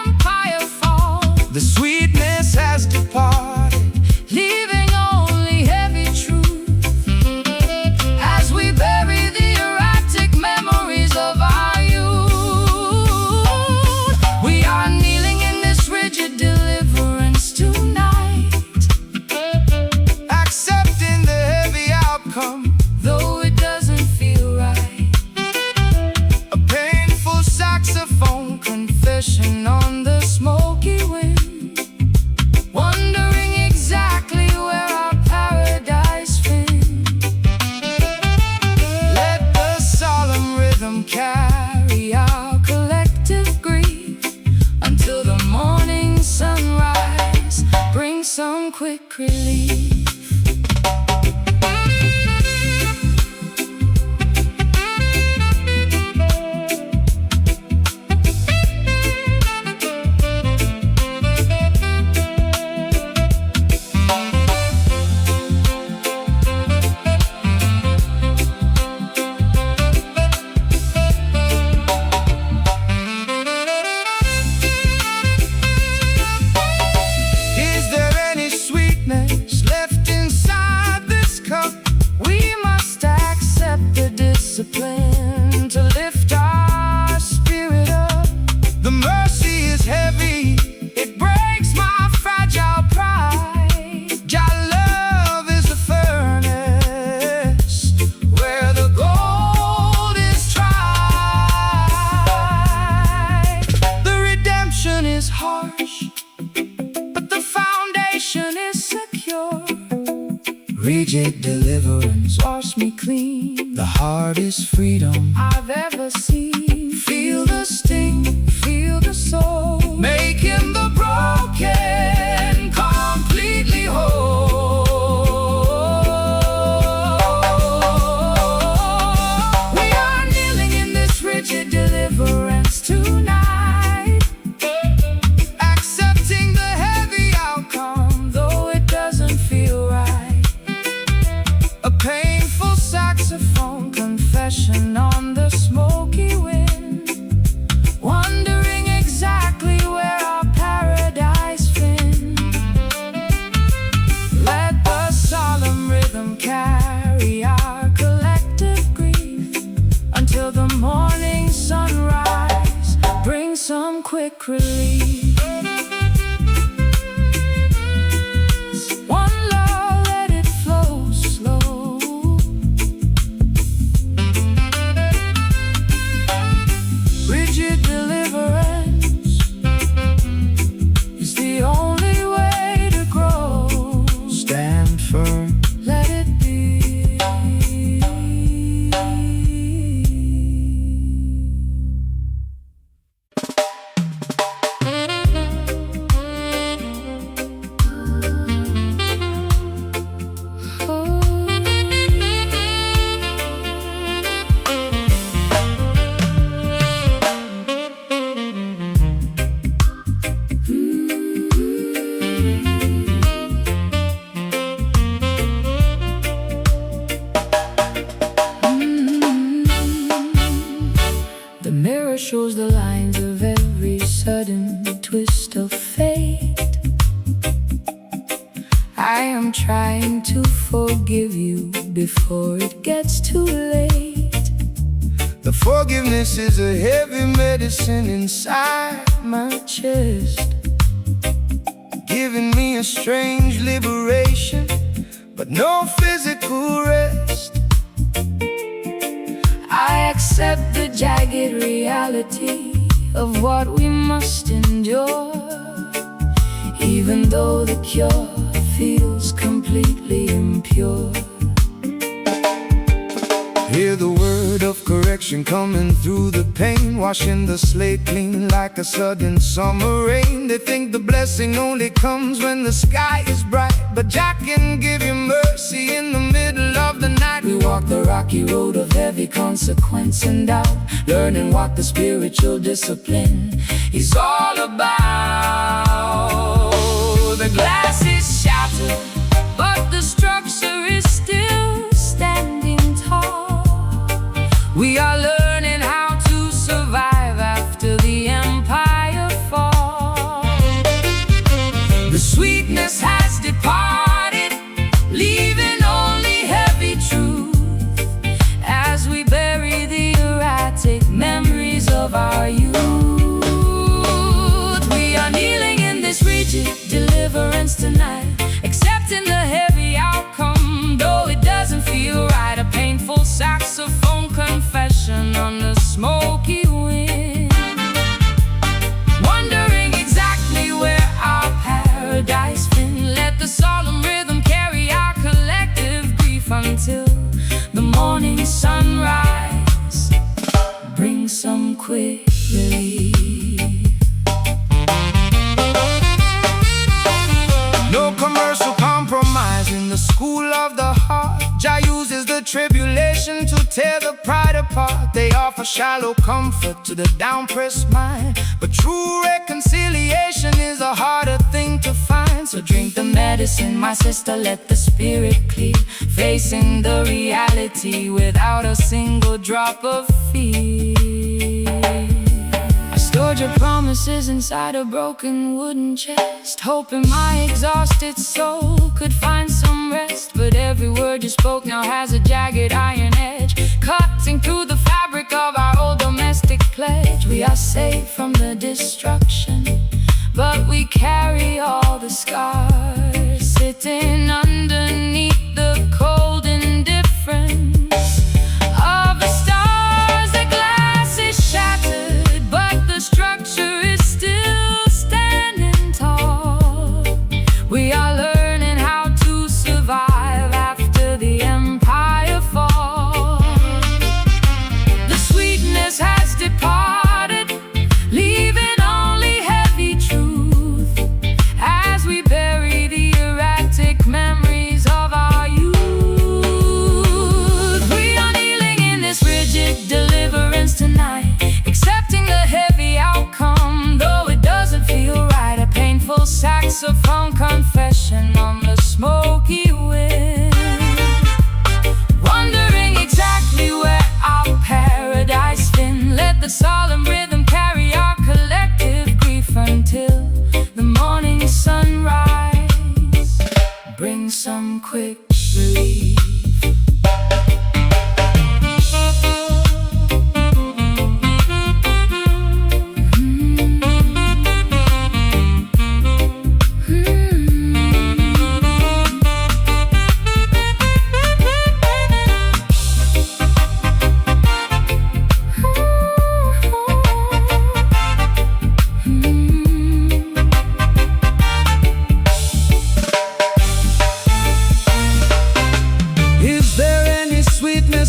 A: empire falls.
B: The sweetness has departed,
A: Leaving only heavy truth as we bury the erratic memories of our youth. We are kneeling in this rigid deliverance tonight,
B: accepting the heavy outcome,
A: though it doesn't feel right.
B: a painful saxophone
A: Confession on the smoky wind, wondering exactly where our paradise been.
B: Let the solemn rhythm
A: Carry our collective grief until the morning sunrise brings some quick relief.
B: Is there any sweetness left inside this cup?
A: We must accept the discipline to lift our spirit up.
B: The mercy is heavy,
A: It breaks my fragile pride.
B: your love is the furnace
A: Where the gold is tried.
B: The redemption is
A: Harsh, but the foundation is secure.
B: rigid deliverance.
A: Wash me clean,
B: The heart is freedom.
A: I've ever seen. Feel the sting, feel the soul,
B: Make him the
A: broken completely whole. We are kneeling in this rigid deliverance tonight,
B: accepting the heavy outcome,
A: though it doesn't feel right.
B: a painful
A: Saxophone confession on the smoky wind, wondering exactly where our paradise been. Let the solemn rhythm carry our collective grief until the morning sunrise brings some quick relief. One love, let it flow slow. Rigid deliverance is the only way to grow.
B: stand firm.
A: Let it be. The mirror shows the lines of every sudden twist of fate. I am trying to forgive you before it gets too late.
B: The forgiveness is a heavy medicine inside
A: My chest,
B: giving me a strange liberation, but no physical rest.
A: I accept the jagged reality of what we must endure, even though the cure feels completely impure.
B: Hear the word of correction coming through the pain, washing the slate clean like a sudden summer rain. They think the blessing only comes when the sky is bright, but Jah can give you mercy in the middle of the night.
A: We walk the rocky road of heavy consequence and doubt, learning what the spiritual discipline is all about. The glass is shattered, but the structure is still standing tall. We are learning how to survive after the empire falls. The sweetness has departed, leaving only heavy truth as we bury the erratic memories of our youth. We are kneeling in this rigid deliverance tonight, accepting the heavy outcome, though it doesn't feel right. A painful saxophone confession on the smoky wind, wondering exactly where our paradise been. Let the solemn rhythm carry our collective grief until the morning sunrise. Bring some quick relief.
B: No commercial compromise in the school of the heart. Jah uses the tribulation to tear the pride apart. They offer shallow comfort to the down-pressed mind, but true reconciliation is a harder thing to find. So drink the medicine, my sister, let the spirit clear, facing the reality without a single drop of fear.
A: I stored your promises inside a broken wooden chest, hoping my exhausted soul could find some rest. But every word you spoke now has a jagged iron edge, cutting through the fabric of our old domestic pledge. We are safe from the destruction, but we carry all the scars, sitting underneath the cold indifference of the stars. The glass is shattered, but the structure is still standing tall. We are learning how to survive after the empire falls. The sweetness has departed, leaving only heavy truth as we bury the erratic memories of our youth. We are kneeling in this rigid deliverance tonight, accepting the heavy outcome, though it doesn't feel right. A painful saxophone confession on the smoky wind, wondering exactly where our paradise been. Let the solemn rhythm carry our collective grief until the morning sunrise. Bring some quick relief.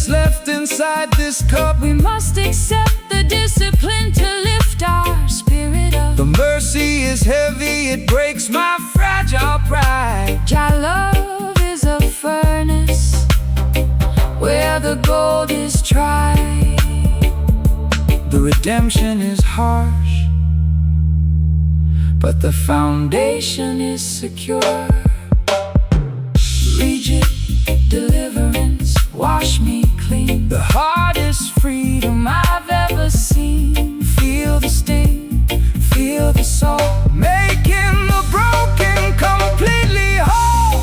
B: Left inside this cup,
A: we must accept the discipline to lift our spirit up.
B: the mercy is heavy, it breaks my fragile pride.
A: Jah love is a furnace where the gold is tried.
B: The redemption is harsh, but the foundation is secure.
A: Rigid deliverance, wash me clean.
B: The hardest freedom I've ever seen.
A: Feel the sting, feel the soul,
B: making the broken completely whole.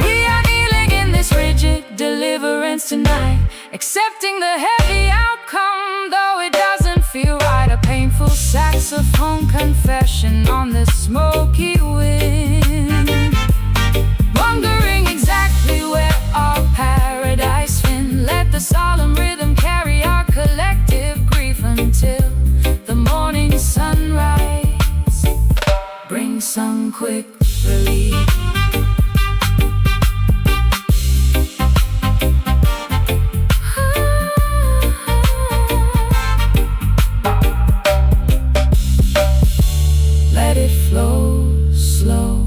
A: We are kneeling in this rigid deliverance tonight, accepting the heavy outcome, though it doesn't feel right. A painful reflection on the smoky wind, wondering exactly where our paradise been. Let the solemn rhythm carry our collective grief until the morning sunrise brings some quick relief. Let it flow slow.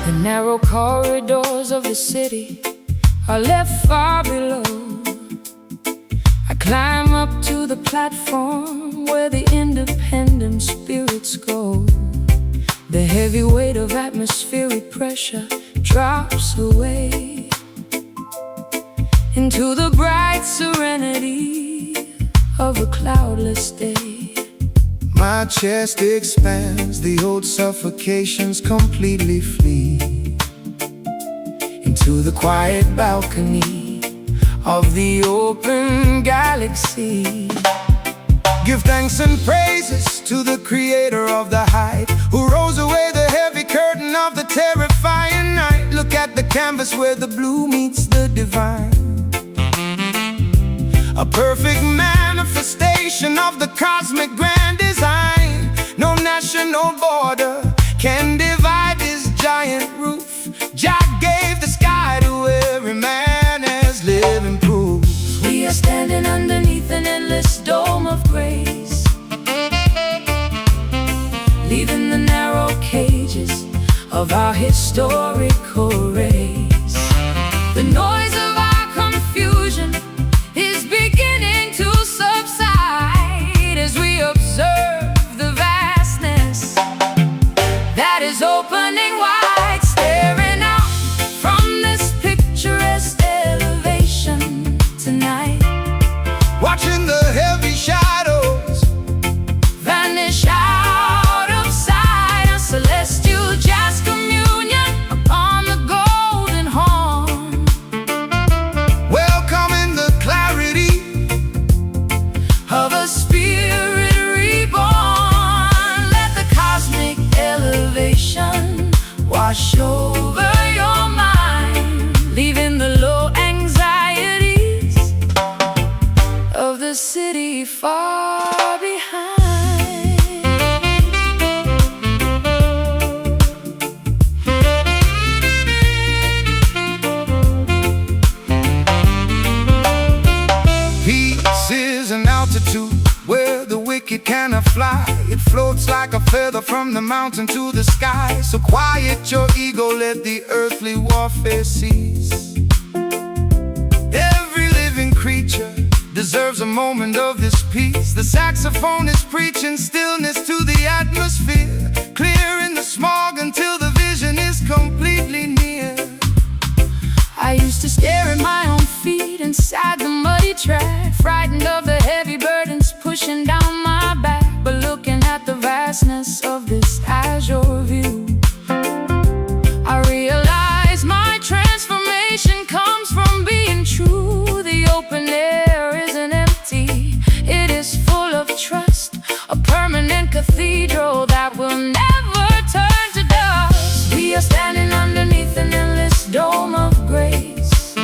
A: The narrow corridors of the city are left far below. I climb up to the platform where the independent spirits go. The heavy weight of atmospheric pressure drops away into the bright serenity of a cloudless day.
B: My chest expands, the old suffocations completely flee into the quiet balcony of the open galaxy. Give thanks and praises to the creator of the height, who rolls away the heavy curtain of the terrifying night. Look at the canvas where the blue meets the divine, a perfect manifestation of the cosmic grand design. No national border can divide this giant roof. Jah gave the sky to every man as living proof.
A: We are standing underneath an endless dome of grace, leaving the narrow cages of our historical race. The noise of our confusion is beginning to subside as we observe the vastness that is opening wide, staring out from this picturesque elevation tonight,
B: Watching the heavy shadows
A: vanish out of sight. A celestial jazz communion upon the golden horn,
B: welcoming the clarity
A: of a spirit reborn. Let the cosmic elevation wash over your mind, leaving the low anxieties of the city far behind.
B: Peace is an altitude where the wicked cannot fly. It floats like a feather from the mountain to the sky. So quiet your ego, let the earthly warfare cease. Every living creature deserves a moment of this peace. The saxophone is preaching stillness to the atmosphere, clearing the smog until the vision is completely near.
A: I used to stare at my own feet inside the muddy track, frightened of the heavy burdens pushing down my back. But looking at the vastness of this azure view, I realize my transformation comes from being true. The open air isn't empty, it is full of trust, a permanent cathedral that will never turn to dust. We are standing underneath an endless dome of grace,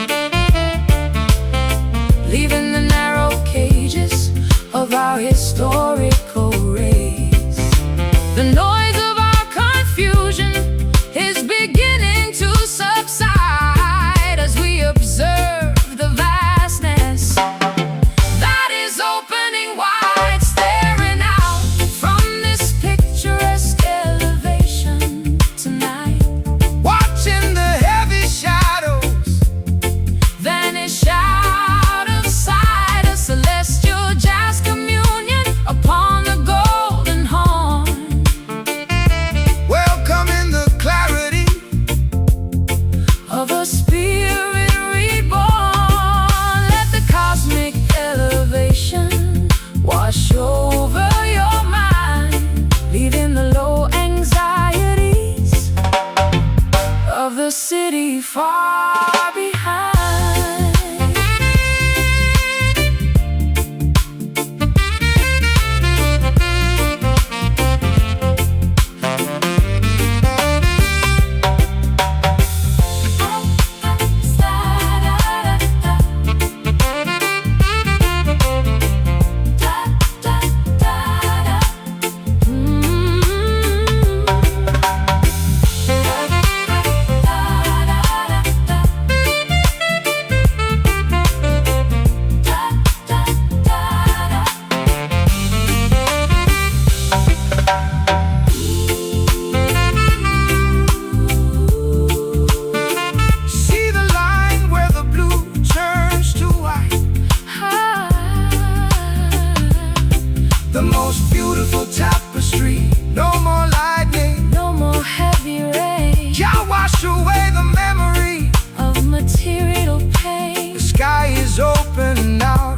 A: city far behind.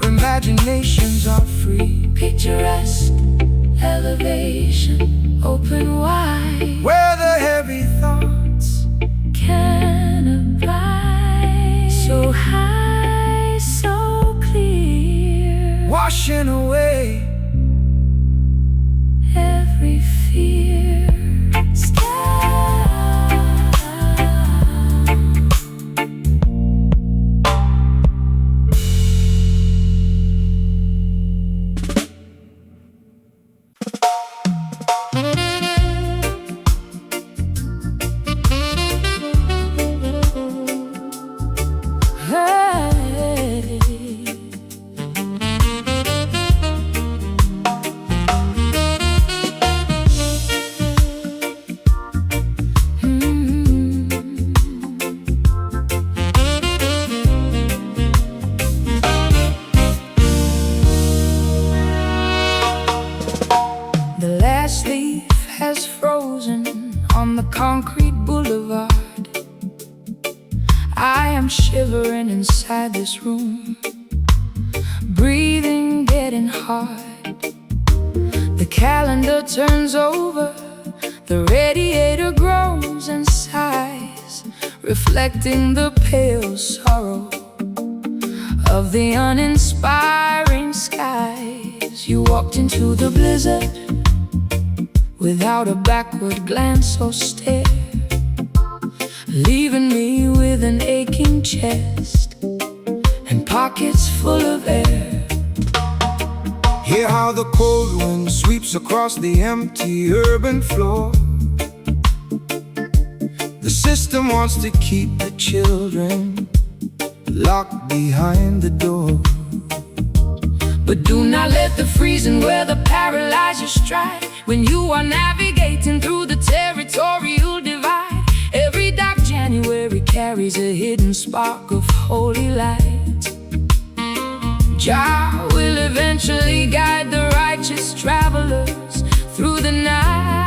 B: Imaginations are free.
A: Picturesque elevation, open wide,
B: where the heavy thoughts
A: can abide. So high, so clear,
B: washing away
A: every fear. On the concrete boulevard, I am shivering inside this room, breathing, getting hard. The calendar turns over, the radiator groans and sighs, reflecting the pale sorrow of the uninspiring skies. You walked into the blizzard without a backward glance or stare, leaving me with an aching chest and pockets full of air.
B: Hear how the cold wind sweeps across the empty urban floor. The system wants to keep the children locked behind the door.
A: But do not let the freezing weather paralyze your stride when you are navigating through the territorial divide. Every dark January carries a hidden spark of holy light. Jah will eventually guide the righteous travelers through the night.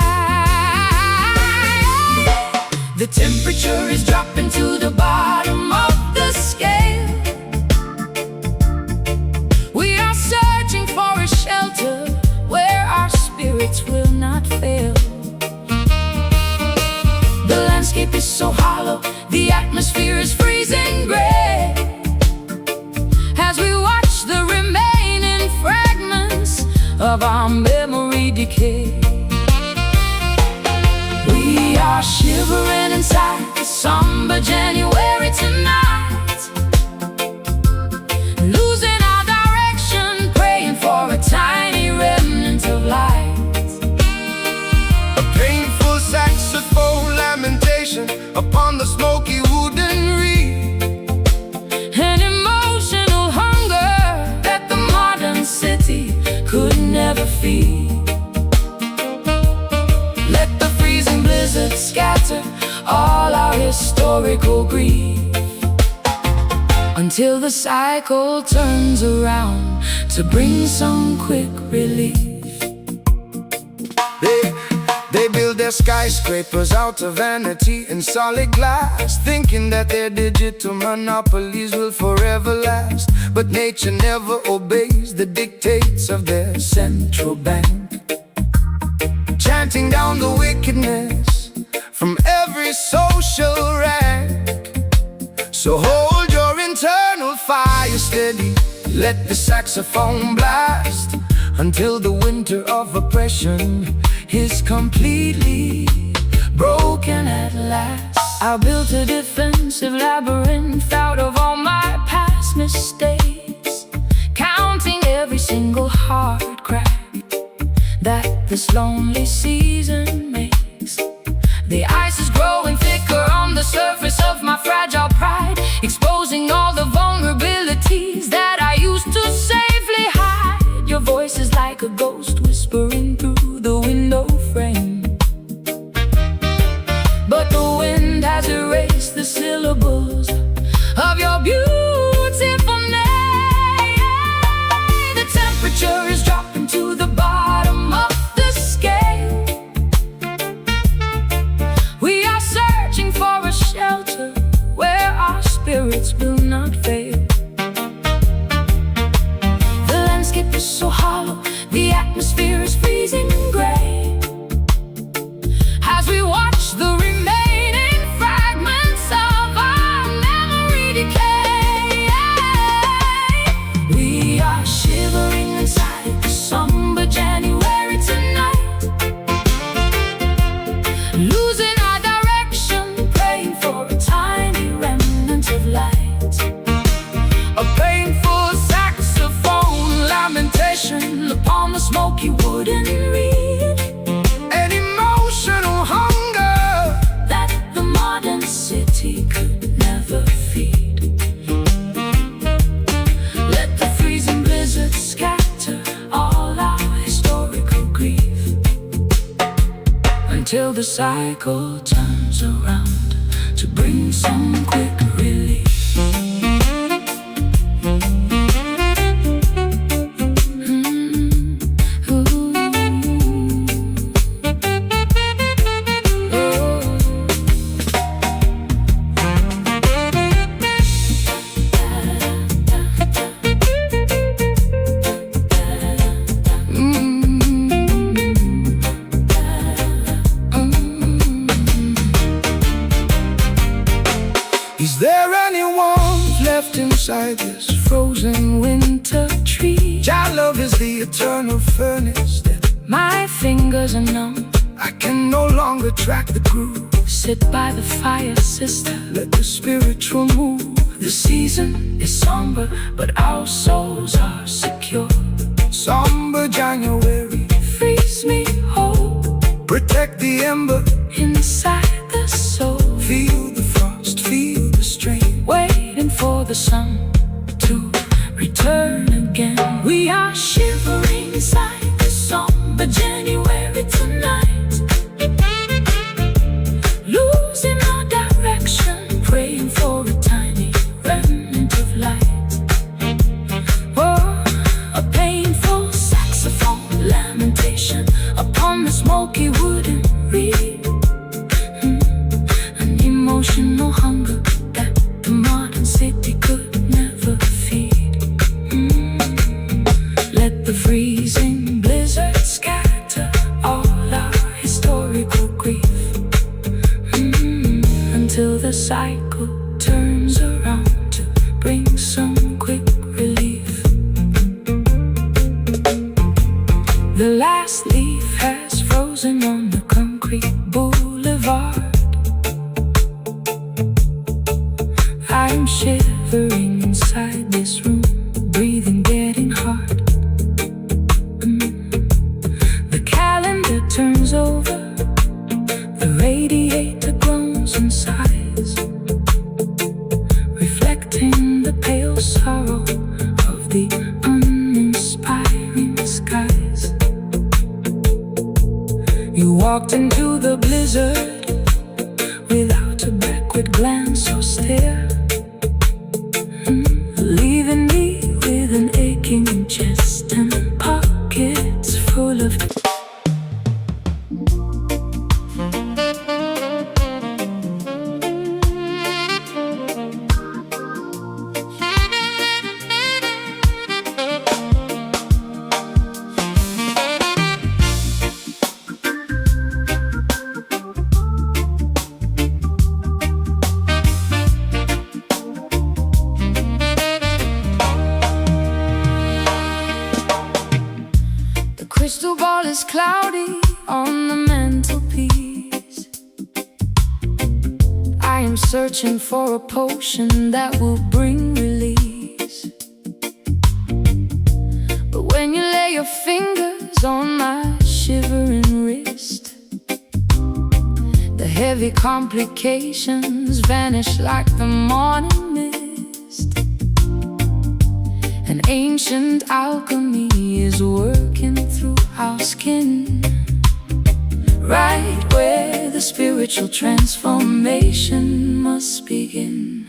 A: The temperature is dropping to the bottom of the scale. We are searching for a shelter where our spirits will not fail. The landscape is so hollow, the atmosphere is freezing gray, as we watch the remaining fragments of our memory decay. We are shivering inside the somber January tonight, losing our direction, praying for a tiny remnant of light.
B: A painful saxophone lamentation upon the smoky wooden reed.
A: An emotional hunger that the modern city could never feed. Let the freezing blizzard scatter all our historical grief, until the cycle turns around to bring some quick relief.
B: They build their skyscrapers out of vanity and solid glass, thinking that their digital monopolies will forever last. But nature never obeys the dictates of their central bank, chanting down the wickedness from every social rank. So hold your internal fire steady, let the saxophone blast until the winter of oppression is completely broken at last. I built a defensive labyrinth out of all my past mistakes, counting every single hard crack that this lonely season makes. The ice is growing thicker on the surface of my fragile pride, exposing all the vulnerabilities that I used to safely hide. Your voice is like a ghost whispering through the window frame, but the wind has erased the syllables of your beautiful name. The temperature is dropping to the bottom of the scale. We are searching for a shelter where our spirits will not fail. The landscape is so hollow, the atmosphere is freezing gray, as we watch the remaining fragments of our memory decay. We are shivering inside the somber January tonight, losing our direction, praying for a tiny remnant of light. A painful saxophone lamentation upon the smoky wooden reed, an emotional hunger that the modern city could never feed. Let the freezing blizzard scatter all our historical grief until the cycle turns around to bring some quick relief. Is there any warmth left inside this frozen winter tree? Your love is the eternal furnace that
A: My fingers are numb,
B: I can no longer track the groove.
A: sit by the fire, sister.
B: Let the spiritual move.
A: The season is somber, but our souls are secure.
B: Somber January,
A: Freeze me whole
B: protect the ember.
A: inside the soul,
B: Feel the frost, feel the strain.
A: waiting for the sun to return again. We are shivering inside the somber January tonight, losing our direction, praying for a tiny remnant of light. Oh, a painful saxophone lamentation upon the smoky wooden reed, an emotional hunger that the modern city could never feed. Let the freezing blizzard scatter all our historical grief, until the cycle turns around to bring some quick relief. The last leaf has frozen on the concrete boulevard. I'm shivering inside this room, breathing getting hard. The calendar turns over, the radiator groans in size, reflecting the pale sorrow of the uninspiring skies. You walked into the blizzard without a backward glance or stare, leaving me with an aching chest and pockets full of is cloudy on the mantelpiece. I am searching for a potion that will bring release. But when you lay your fingers on my shivering wrist, the heavy complications vanish like the morning mist. An ancient alchemy is working through our skin, right where the spiritual transformation must begin.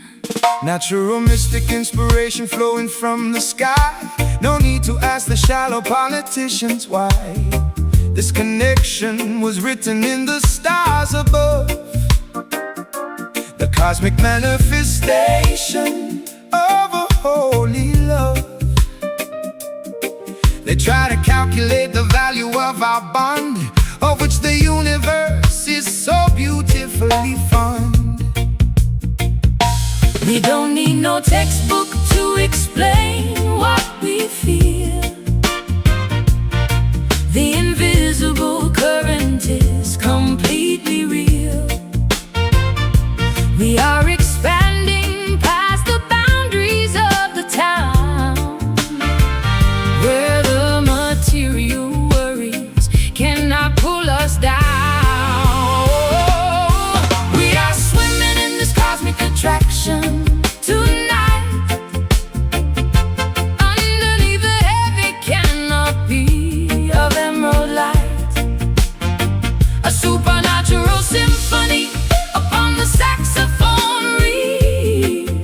B: Natural mystic inspiration flowing from the sky. No need to ask the shallow politicians why. This connection was written in the stars above, the cosmic manifestation of a holy love. They try to calculate the value of our bond, of which the universe is so beautifully fond.
A: We don't need no textbook to explain what we feel. The invisible current is completely real. We are expanding past the boundaries of the town, where the material worries cannot pull us down. We are swimming in this cosmic attraction tonight, underneath the heavy canopy of emerald light. A supernatural symphony upon the saxophone reed,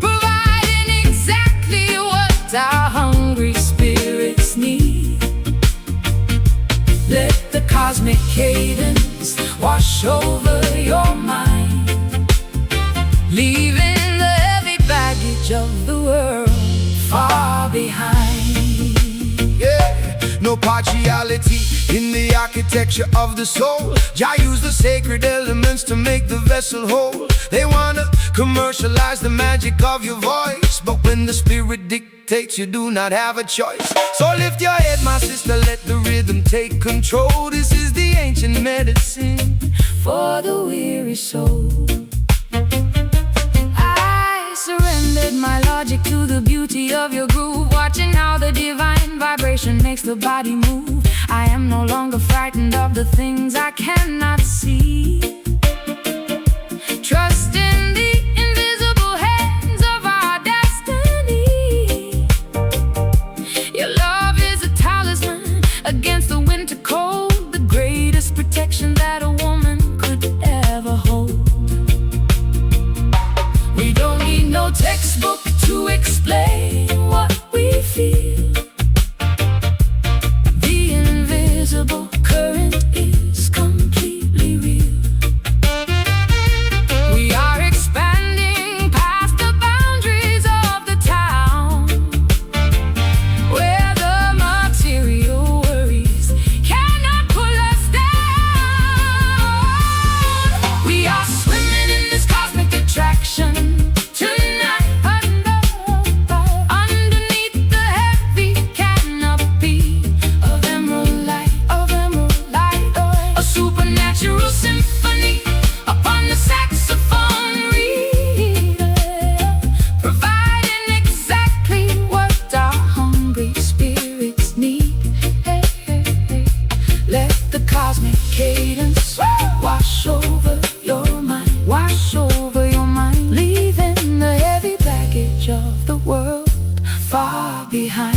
A: providing exactly what our hungry spirits need. Let the cosmic cadence wash over your mind, leaving the heavy baggage of the world far behind.
B: Yeah, no partiality in the architecture of the soul. Jah used the sacred elements to make the vessel whole. They wanna commercialize the magic of your voice, but when the spirit dictates, you do not have a choice. So lift your head, my sister, let the rhythm take control. This is the ancient medicine
A: For the weary soul, I surrendered my logic to the beauty of your groove, watching how the divine vibration makes the body move. I am no longer frightened of the things I cannot see. Trust in the invisible hands of our destiny. Your love is a talisman against the winter cold, the greatest protection that a woman could ever hold. We don't need no textbook to explain what we feel. The invisible current is completely real. We are expanding past the boundaries of the town, where the material worries cannot pull us down. We are swimming in this cosmic attraction tonight, underneath the heavy canopy of emerald light, a supernatural symphony upon the saxophone reed, providing exactly what our hungry spirits need. Hey, hey, hey. Let the cosmic cadence wash over your mind, wash over your mind, leaving the heavy baggage of the world far behind.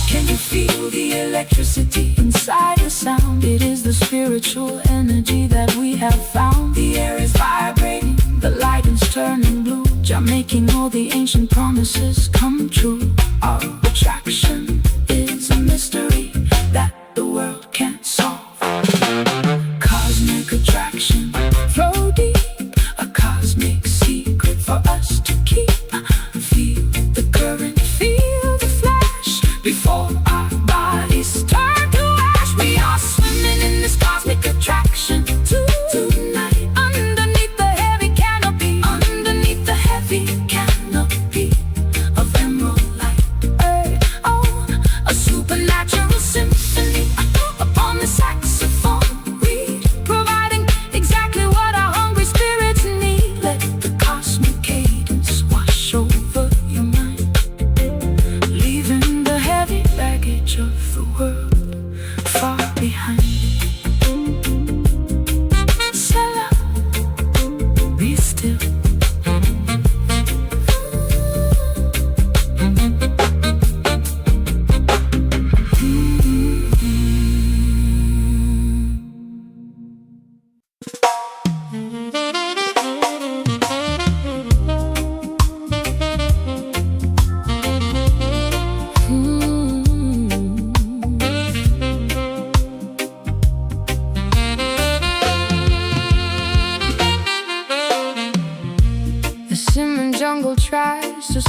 A: Can you feel the electricity inside the sound? It is the spiritual energy that we have found. The air is vibrating, the light is turning blue, Jah making all the ancient promises come true. Our attraction is a mystery that the world can't solve. Cosmic attraction, flow deep, a cosmic secret for us to keep. Feel the current, feel the flash before our bodies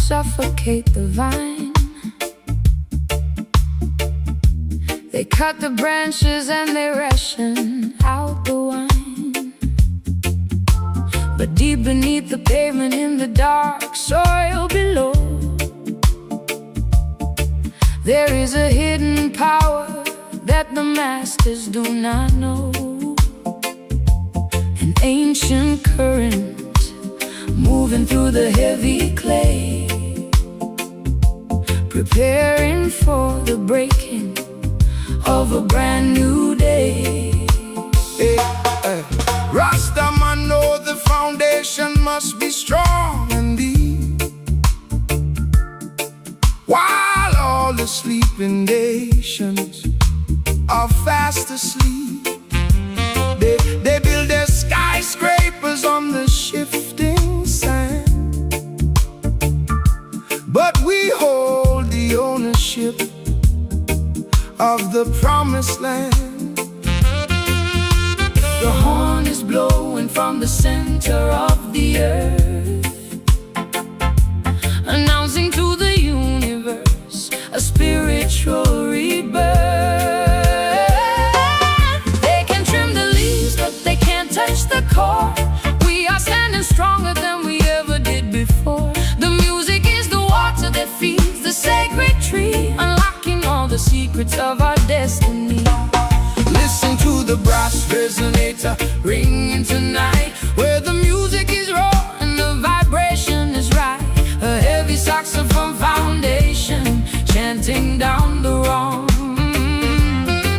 A: suffocate the vine. They cut the branches and they ration out the wine. But deep beneath the pavement, in the dark soil below, there is a hidden power that the masters do not know. An ancient current moving through the heavy clay, preparing for the breaking of a brand new day.
B: Hey, hey. Rastaman know the foundation must be strong and deep, while all the sleeping nations are fast asleep. They build their skyscrapers on the shifting sand, but we hold the ownership of the promised land.
A: The horn is blowing from the center of the earth, announcing to the universe a spiritual rebirth. They can trim the leaves, but they can't touch the core. We are standing stronger than we ever did before. The music is the water that feeds the sacred tree, unlocking all the secrets of our destiny.
B: Listen to the brass resonator ringing tonight,
A: where the music is raw and the vibration is right. A heavy saxophone foundation chanting down the wrong,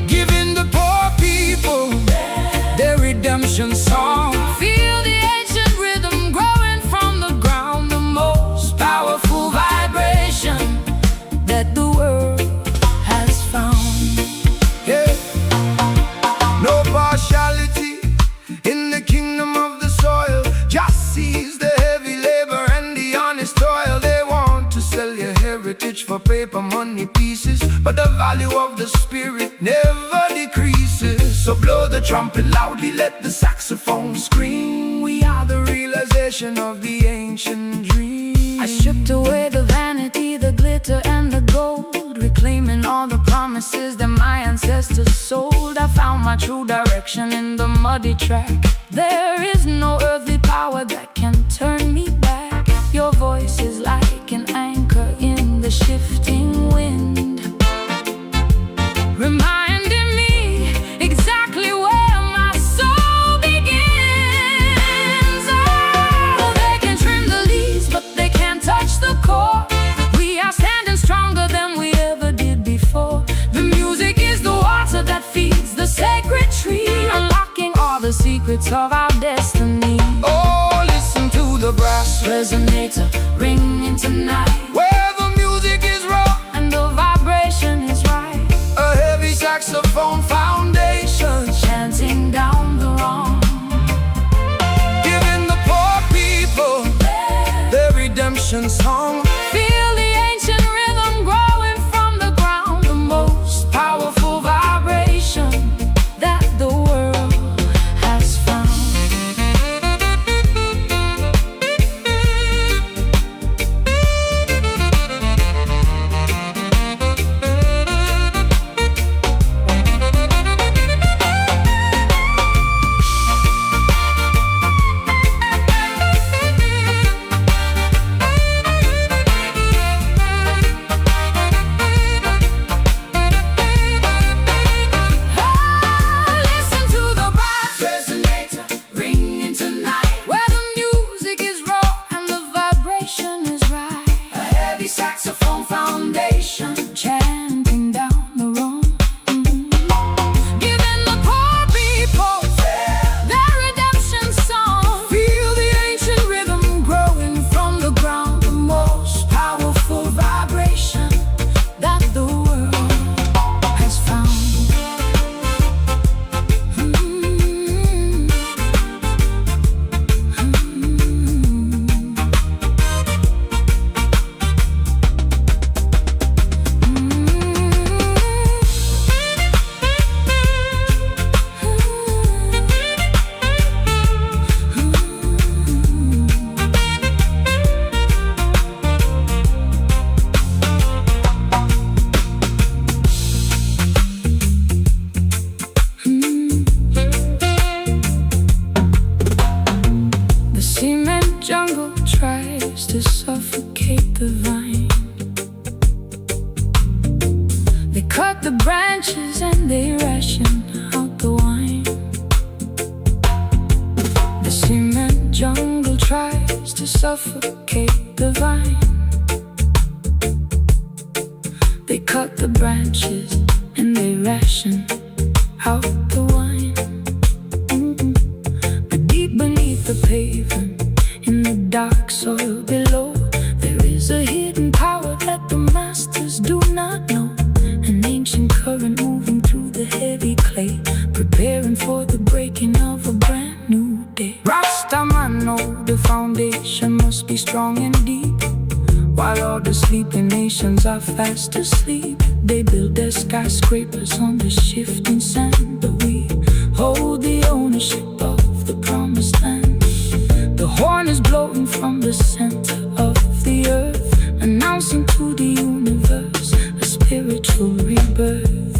B: giving the poor people
A: their redemption song. Feel the ancient rhythm growing from the ground, the most powerful vibration that the world has found.
B: Yeah. No partiality in the kingdom of the soil, just seize the heavy labor and the honest toil. They want to sell your heritage for paper money pieces, but the value of the spirit never decreases. So blow the trumpet loudly, let the saxophone scream. We are the realization of the ancient dream.
A: I stripped away the vanity, the glitter and the gold, reclaiming all the promises that my ancestors sold. I found my true direction in the muddy track. There is no earthly power that can turn me back. Your voice is like an anchor in the shifting wind, reminding me exactly where my soul begins. Oh, they can trim the leaves, but they can't touch the core. We are standing stronger than we ever did before. The music is the water that feeds the sacred tree, unlocking all the secrets of our destiny.
B: Oh, listen to the brass
A: resonator ringing tonight,
B: where the music is raw
A: and the vibration is right.
B: A heavy saxophone foundation
A: chanting down the wrong,
B: giving the poor people their redemption song.
A: Feel the ancient rhythm growing from the ground, the most powerful vibration that the world has found. cement jungle tries to suffocate the vine. They cut the branches and they ration out the wine. But deep beneath the pavement, in the dark soil below, there is a hidden power that the masters do not know. An ancient current moving through the heavy clay, preparing for the breaking of a brand new day. Rastaman know the foundation must be strong and deep. While all the sleeping nations are fast asleep, they build their skyscrapers on the shifting sand. But we hold the ownership of the promised land. The horn is blowing from the center of the earth, announcing to the universe a spiritual rebirth.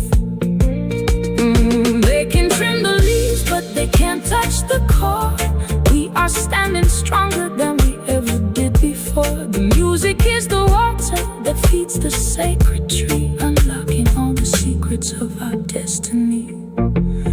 A: They can trim the leaves, but they can't touch the core. We are standing stronger than we ever did before. The music is the water that feeds the sacred tree, unlocking all the secrets of our destiny.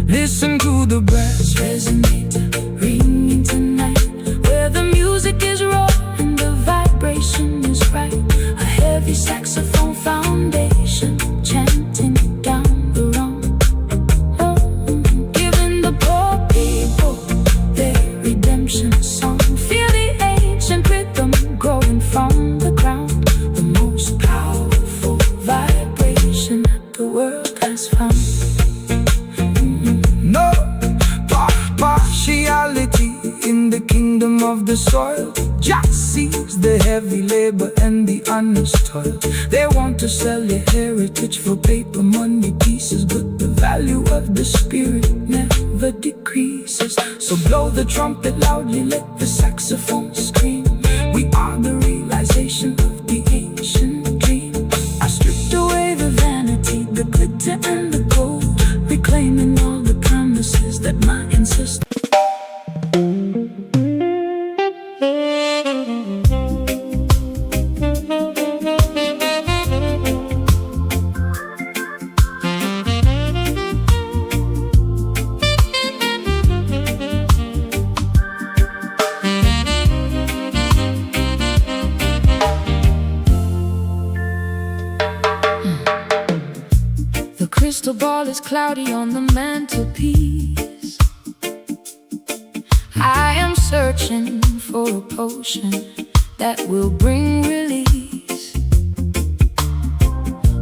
A: Listen to the brass resonator ringing tonight, where the music is raw and the vibration is right. A heavy saxophone foundation chanting down the wrong, giving the poor people their redemption song. Feel the ancient rhythm growing from the ground, the most powerful vibration that the world has found. No partiality in the kingdom of the soil. Jah sees the heavy labor and the honest toil. They want to sell your heritage for paper money pieces, but the value of the spirit never decreases. So blow the trumpet loudly, let the saxophone scream. We are the realization of the ancient dream. I stripped away the vanity, the glitter and the gold, reclaiming all the promises that my ancestors. The crystal ball is cloudy on the mantelpiece. I am searching for a potion that will bring release.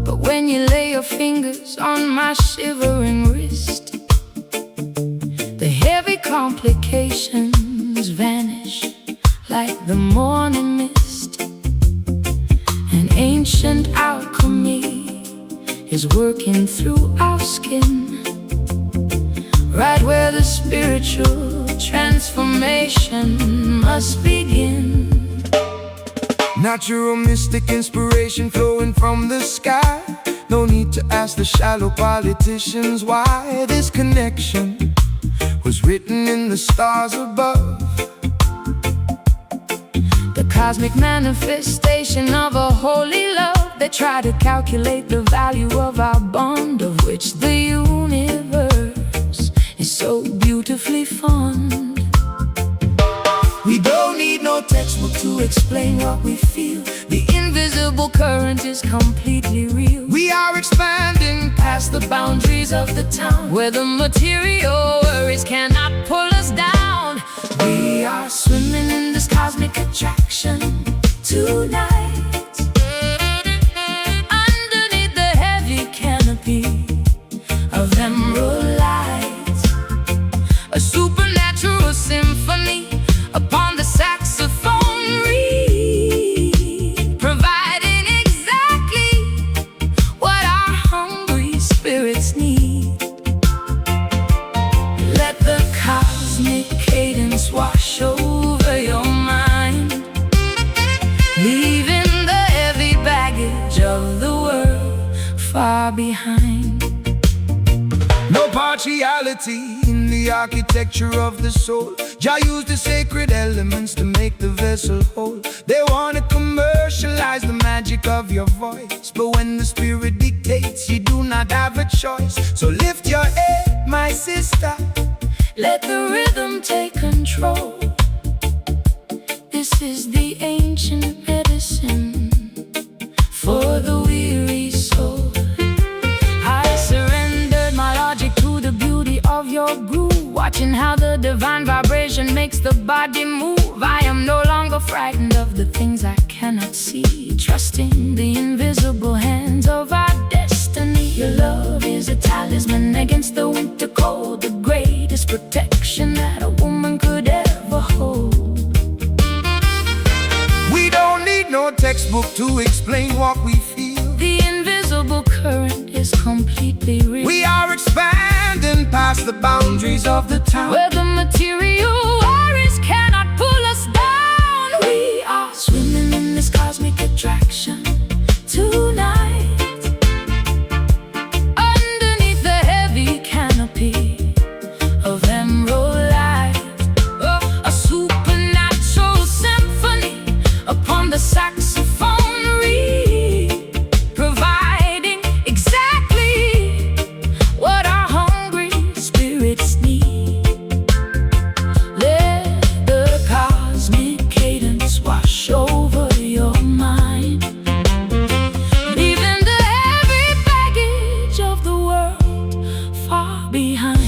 A: But when you lay your fingers on my shivering wrist, the heavy complications vanish like the morning mist. An ancient alchemy is working through our skin, right where the spiritual transformation must begin.
B: Natural mystic inspiration flowing from the sky. No need to ask the shallow politicians why. This connection was written in the stars above.
A: The cosmic manifestation of a holy love. They try to calculate the value of our bond, of which the universe is so beautifully fond.
B: We don't need no textbook to explain what we feel.
A: The invisible current is completely real.
B: We are expanding
A: Past the boundaries of the town, where the material worries cannot pull us down.
B: We are swimming in this cosmic attraction tonight.
A: Underneath the heavy canopy of emerald light, a supernatural symphony upon the saxophone reed, providing exactly what our hungry spirits need. Let the cosmic cadence wash over your mind, leaving the heavy baggage of the world far behind.
B: No partiality in the architecture of the soul. Jah used the sacred elements to make the vessel whole. They want to commercialize the magic of your voice, but when the spirit dictates, you do not have a choice. So lift your head, my sister.
A: Let the rhythm take control. control. This is the ancient medicine for the weary soul. I surrendered my logic to the beauty of your groove, watching how the divine vibration makes the body move. I am no longer frightened of the things I cannot see, trusting the invisible hands of our destiny. Your love is a talisman against the winter cold, the greatest protection that a woman could ever hold.
B: We don't need no textbook to explain what we feel.
A: The invisible current is completely real.
B: We are expanding past the boundaries of the town,
A: where the material worries cannot pull us down. We are swimming in this cosmic attraction tonight, underneath the heavy canopy of emerald light. A supernatural symphony upon the saxophone reed, providing exactly what our hungry spirits need. Let the cosmic cadence wash over your mind, leaving the heavy baggage of the world far behind.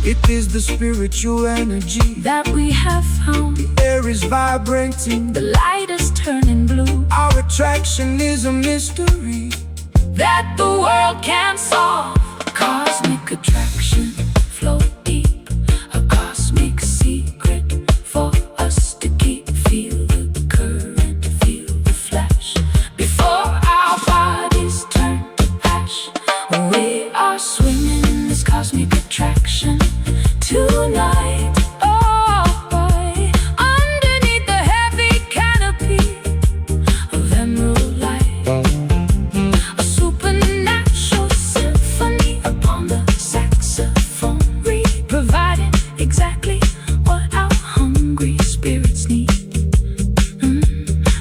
B: It is the spiritual energy
A: that we have found.
B: The air is vibrating,
A: the light is turning blue.
B: Our attraction is a mystery
A: that the world can't solve. A cosmic attraction, flow deep, a cosmic secret for us to keep. Feel the current, feel the flash, before our bodies turn to ash. We are swimming in this cosmic attraction tonight. Oh boy, underneath the heavy canopy of emerald light, a supernatural symphony upon the saxophone reed, providing exactly what our hungry spirits need.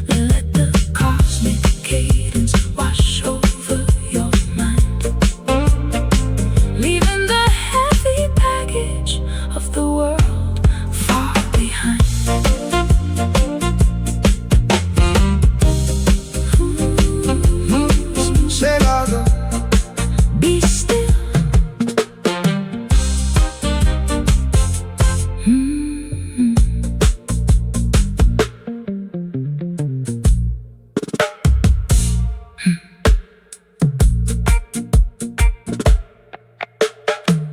A: Let the cosmic cadence wash over your mind, leaving the heavy baggage of the world far behind.
B: Say louder.
A: Be still.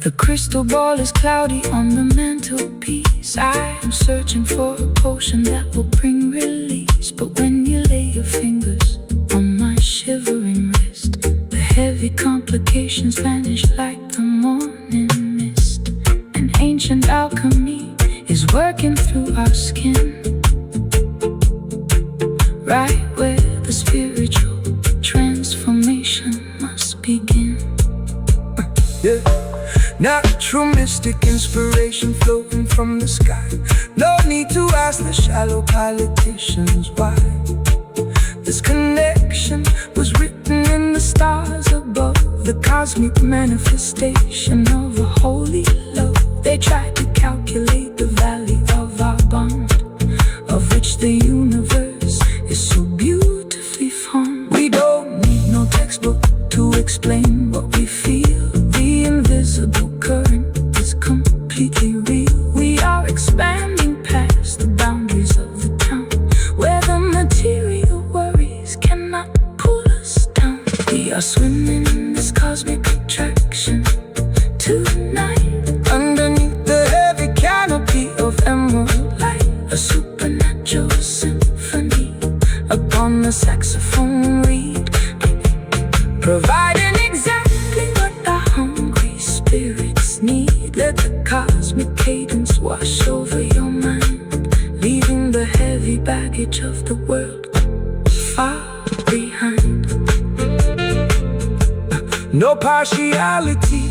A: The crystal ball is cloudy on the mantelpiece. I am searching for a potion that will bring release. But when you lay your fingers on my shivering wrist, the heavy complications vanish like the morning mist. An ancient alchemy is working through our skin, right where the spiritual transformation must begin.
B: Yeah. Natural mystic inspiration floating from the sky. No need to ask the shallow politicians why. This connection was written in the stars above, the cosmic manifestation of a holy love. They tried to calculate the value of our bond, of which the universe is so beautifully formed. We don't need no textbook to explain what we feel. The invisible current is completely real. We are expanding past the boundaries of the town, where the material worries cannot pull us down. We are swimming in this cosmic attraction tonight, underneath the heavy canopy of emerald light. A supernatural symphony upon the saxophone reed, providing exactly what the hungry spirits need. Let the cosmic cadence
A: wash over your mind, leaving the heavy baggage of the world far behind.
B: No partiality,